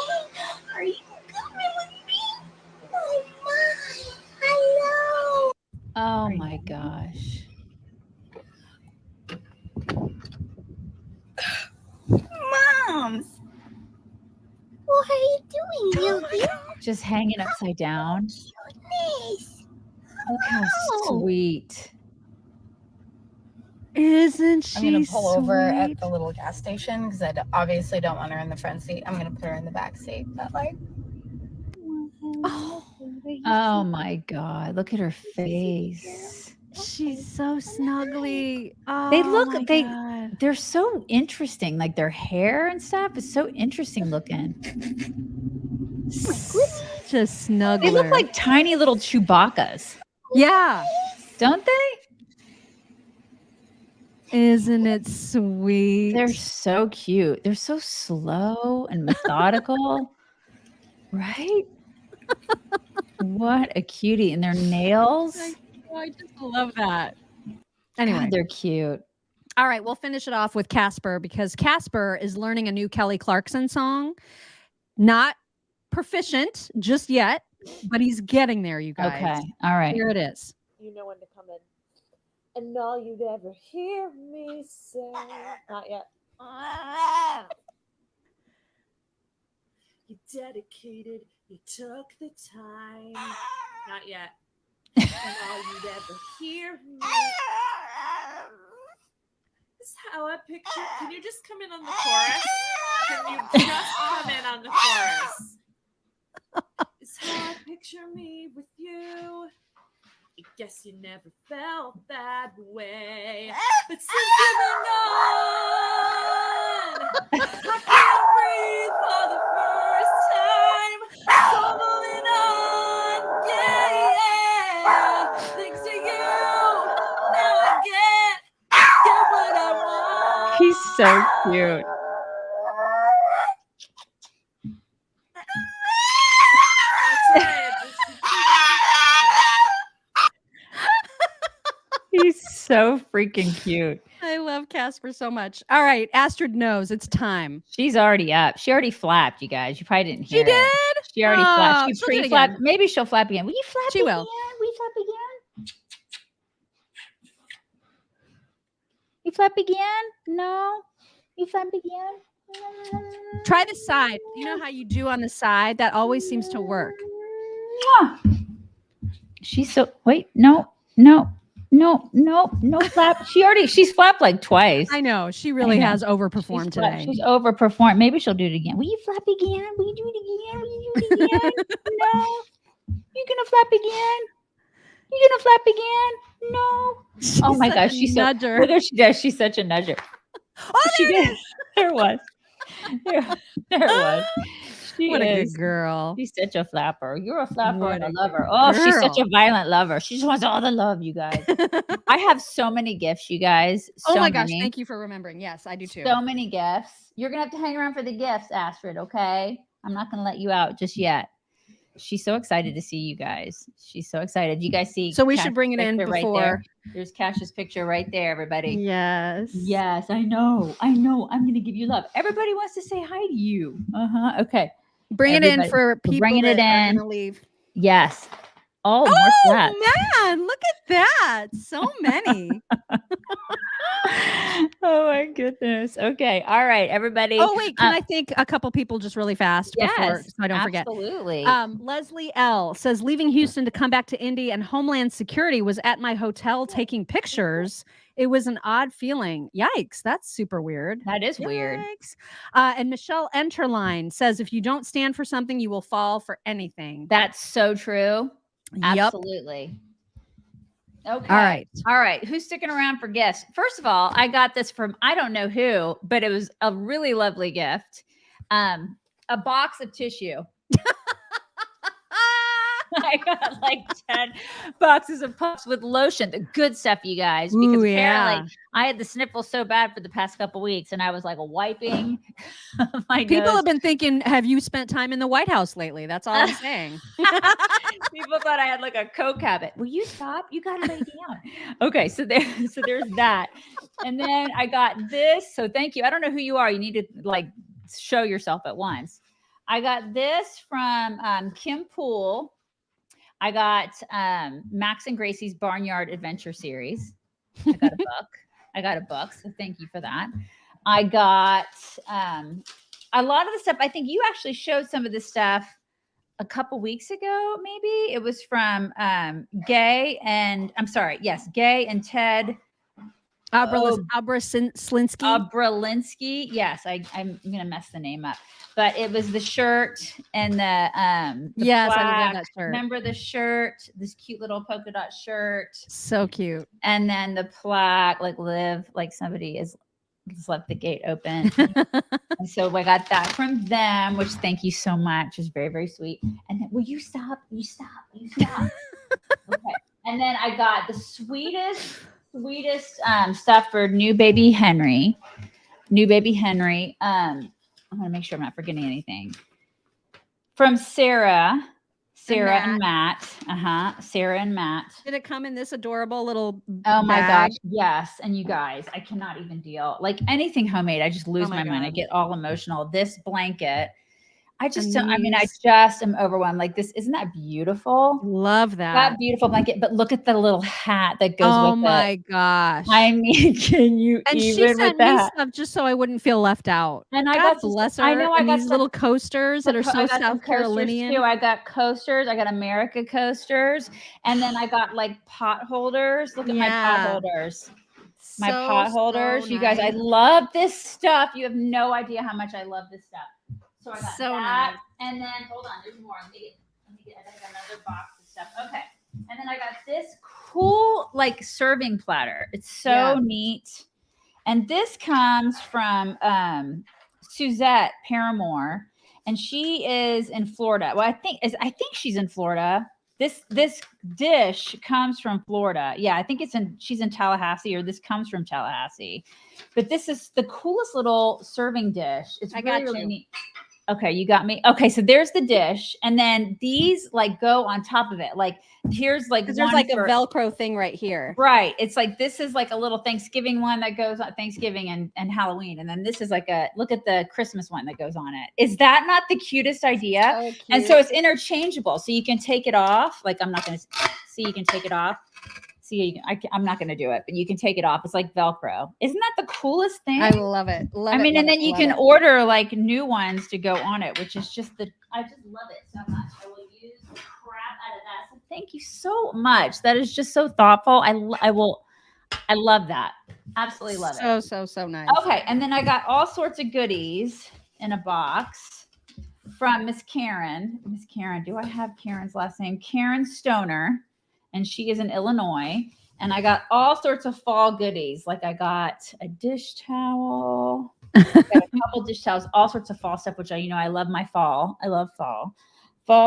Are you coming with me? Oh my. Hello. Oh my gosh. Moms. What are you doing, Yogi? Just hanging upside down. Goodness. Look how sweet. Isn't she I'm going to pull over at sweet? the little gas station because I obviously don't want her in the front seat. I'm going to put her in the back seat. But like, Oh my God. Look at her face. She's so snuggly. They Oh look my they God. they're so interesting. Like their hair and stuff is so interesting looking. Such a snuggler. They look like tiny little Chewbaccas. Yeah. Don't they? Isn't it sweet? They're so cute. They're so slow and methodical. Right? What a cutie. And their nails. I just love that. Anyway, God, they're cute. all right, we'll finish it off with Casper because Casper is learning a new Kelly Clarkson song. Not proficient just yet, but he's getting there, you guys. Okay. All right. Here it is. You know when to come in. And all you'd ever hear me say. Not yet. You dedicated, you took the time. Not yet. And all you'd ever hear me. This is how I picture. Can you just come in on the chorus? Can you just come in on the chorus? It's how I picture me with you. I guess you never felt that way. But since you've been gone, I can't breathe for the first time. So moving on, yeah. Thanks to you, now I get what I want. He's so cute. He's so freaking cute. I love Casper so much. All right, Astrid knows it's time. She's already up. She already flapped, you guys. You probably didn't hear She did? it. She already flapped. She she'll do it pre-flapped. again. Maybe she'll flap again. Will you flap She again? will. Will you flap again? You flap again? No. You flap again? Try the side. You know how you do on the side? That always seems to work. She's so wait, no flap. She's flapped like twice. I know. She really has overperformed today. She's overperformed. Maybe she'll do it again. Will you flap again? Will you do it again? Will you do it again? No. You gonna flap again? You gonna flap again? No. Oh my gosh, she's so look what she does. She's such a nudger. Oh, she did. There it was. There it was. What a good girl. She's such a flapper. You're a flapper What and a a lover. Oh, she's such girl. a violent lover. She just wants all the love, you guys. I have so many gifts, you guys. Oh So my gosh, many. thank you for remembering. Yes, I do too. So many gifts. You're gonna have to hang around for the gifts, Astrid. Okay, I'm not gonna let you out just yet. She's so excited to see you guys. She's so excited. You guys see? So we should Cash's bring it in picture right before. there. There's Cash's picture right there, everybody. Yes. Yes, I know. I'm gonna give you love. Everybody wants to say hi to you. Okay. Bring it in for people bringing that it are in. gonna leave. Yes. Oh, more Oh flaps. man, look at that. So many. Oh my goodness. Okay. All right, everybody. Oh wait, can I thank a couple people just really fast before Yes, so I don't forget? absolutely. Leslie L says leaving Houston to come back to Indy and Homeland Security was at my hotel taking pictures. It was an odd feeling. Yikes, that's super weird. That is weird. Yikes. And Michelle Enterline says if you don't stand for something, you will fall for anything. That's so true. Yep. Absolutely. Okay. All right. All right. Who's sticking around for gifts? First of all, I got this from I don't know who, but it was a really lovely gift. A box of tissue. I got like 10 boxes of puffs with lotion, the good stuff, you guys, because Ooh, apparently I had the sniffles so bad for the past couple weeks and I was like wiping my People nose. have been thinking, have you spent time in the White House lately? That's all I'm saying. People thought I had like a coke habit. Will you stop? You got to lay down. Okay, so there's that. And then I got this. So thank you. I don't know who you are. You need to like show yourself at once. I got this from Kim Poole. I got Max and Gracie's Barnyard Adventure Series. I got a book. So thank you for that. I got a lot of the stuff. I think you actually showed some of this stuff a couple weeks ago, maybe. It was from Gay and Ted Abralinsky. Yes, I'm gonna mess the name up, but it was the shirt and the yes, plaque. I love that shirt. Remember the shirt, this cute little polka dot shirt, so cute, and then the plaque, like live like somebody has left the gate open. And so I got that from them, which thank you so much. It's very, very sweet. And then will you stop? You stop. Okay. And then I got the sweetest stuff for new baby Henry. I want to make sure I'm not forgetting anything. From Sarah and Matt. Sarah and Matt. Did it come in this adorable little Oh my bag? gosh, yes. And you guys, I cannot even deal. Like anything homemade, I just lose my mind. I get all emotional. This blanket, I just don't, I mean, I just am overwhelmed. Like this, isn't that beautiful? Love that. That beautiful blanket. But look at the little hat that goes with it. Oh my gosh. I mean, can you and even she with sent me that? stuff just so I wouldn't feel left out. And I God got bless her. I know I and got these little coasters that are so I got some South coasters Carolinian. too. I got coasters. I got America coasters, and then I got like pot holders. Look at my pot holders. My pot holders. You guys, I nice. love this stuff. You have no idea how much I love this stuff. So I got So that, nice. and then hold on. There's more. Let me get. I got another box of stuff. Okay, And then I got this cool like serving platter. It's so neat. And this comes from Suzette Paramore, and she is in Florida. Well, I think she's in Florida. This dish comes from Florida. Yeah, I think she's in Tallahassee, or this comes from Tallahassee. But this is the coolest little serving dish. It's really neat. Okay, you got me. Okay, so there's the dish, and then these like go on top of it. Like here's like there's like a Velcro thing right here. Right. It's like this is like a little Thanksgiving one that goes on Thanksgiving and Halloween, and then this is like a look at the Christmas one that goes on it. Is that not the cutest idea? So cute. And so it's interchangeable, so you can take it off. Like I'm not going to see. You can take it off. See, I'm not going to do it, but you can take it off. It's like Velcro. Isn't that the coolest thing? I love it. And then you can order like new ones to go on it, which is just I just love it so much. I will use the crap out of that. So thank you so much. That is just so thoughtful. I love that. Absolutely love it. So nice. Okay. And then I got all sorts of goodies in a box from Miss Karen. Miss Karen, do I have Karen's last name? Karen Stoner. And she is in Illinois. And I got all sorts of fall goodies. Like I got a dish towel, I got a couple dish towels, all sorts of fall stuff, which I love my fall. I love fall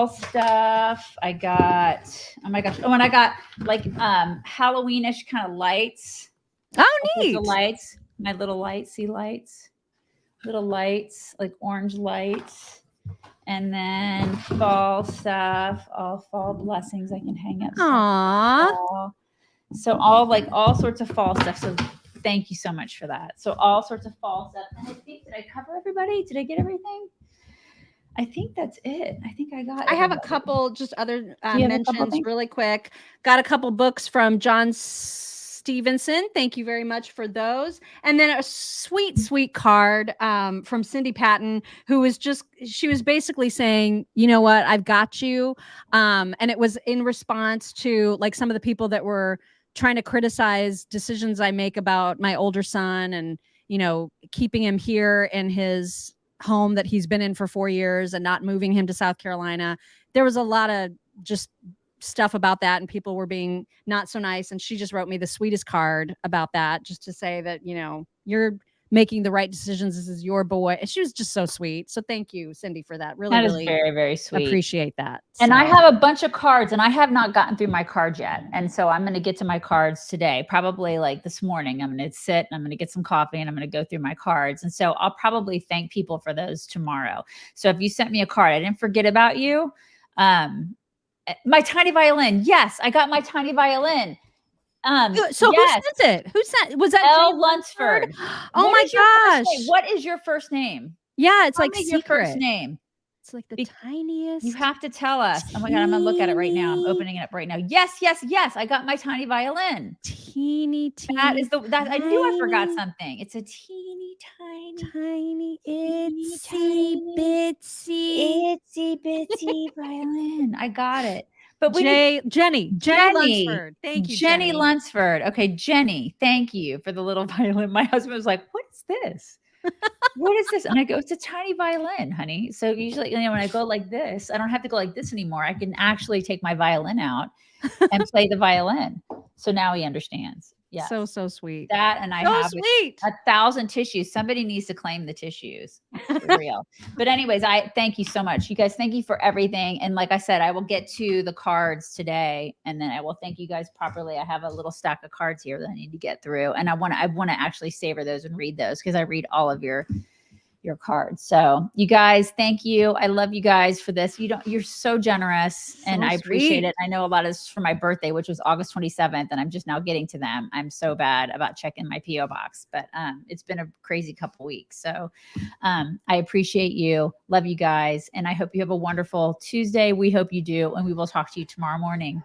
stuff. I got, oh my gosh. Oh, and I got like Halloweenish kind of lights. Oh, neat. The lights, my little lights, see lights, little lights, like orange lights. And then fall stuff, all fall blessings I can hang up. Aww. So all sorts of fall stuff. So thank you so much for that. So all sorts of fall stuff. And I think, did I cover everybody? Did I get everything? I think that's it. I think I got everybody. I have a couple just other mentions really quick. Got a couple books from John Stevenson. Thank you very much for those. And then a sweet, sweet card from Cindy Patton, who was she was basically saying, you know what, I've got you. And it was in response to like some of the people that were trying to criticize decisions I make about my older son and, keeping him here in his home that he's been in for 4 years and not moving him to South Carolina. There was a lot of just stuff about that, and people were being not so nice, and she just wrote me the sweetest card about that, just to say that you're making the right decisions. This is your boy. And she was just so sweet. So thank you, Cindy, for that. Really, that is really very, very sweet. Appreciate that. And I have a bunch of cards, and I have not gotten through my cards yet. And so I'm going to get to my cards today, probably like this morning. I'm going to sit and I'm going to get some coffee and I'm going to go through my cards. And so I'll probably thank people for those tomorrow. So if you sent me a card, I didn't forget about you. My tiny violin. Yes, I got my tiny violin. So who sent it? Who sent? Was that L. Lunsford? Oh my gosh! What is your first name? Yeah, it's Tell like me secret. your first name. It's like the tiniest. You have to tell us. Oh my God, I'm gonna look at it right now. I'm opening it up right now. Yes. I got my tiny violin. Teeny. That is that. I knew I forgot something. It's a teeny tiny, itsy bitsy violin. I got it. But Jenny Lunsford. Thank you, Jenny Lunsford. Okay, Jenny, thank you for the little violin. My husband was like, "What is this? What is this?" And I go, "It's a tiny violin, honey." So usually, when I go like this, I don't have to go like this anymore. I can actually take my violin out and play the violin. So now he understands. Yeah. So sweet. That, and I have 1,000 tissues. Somebody needs to claim the tissues. For real. But anyways, I thank you so much. You guys, thank you for everything. And like I said, I will get to the cards today, and then I will thank you guys properly. I have a little stack of cards here that I need to get through. And I want to actually savor those and read those, because I read all of your cards. So you guys, thank you. I love you guys for this. You're so generous, and I appreciate it. I know a lot of this is for my birthday, which was August 27th, and I'm just now getting to them. I'm so bad about checking my PO box, but it's been a crazy couple weeks. So I appreciate you. Love you guys. And I hope you have a wonderful Tuesday. We hope you do. And we will talk to you tomorrow morning.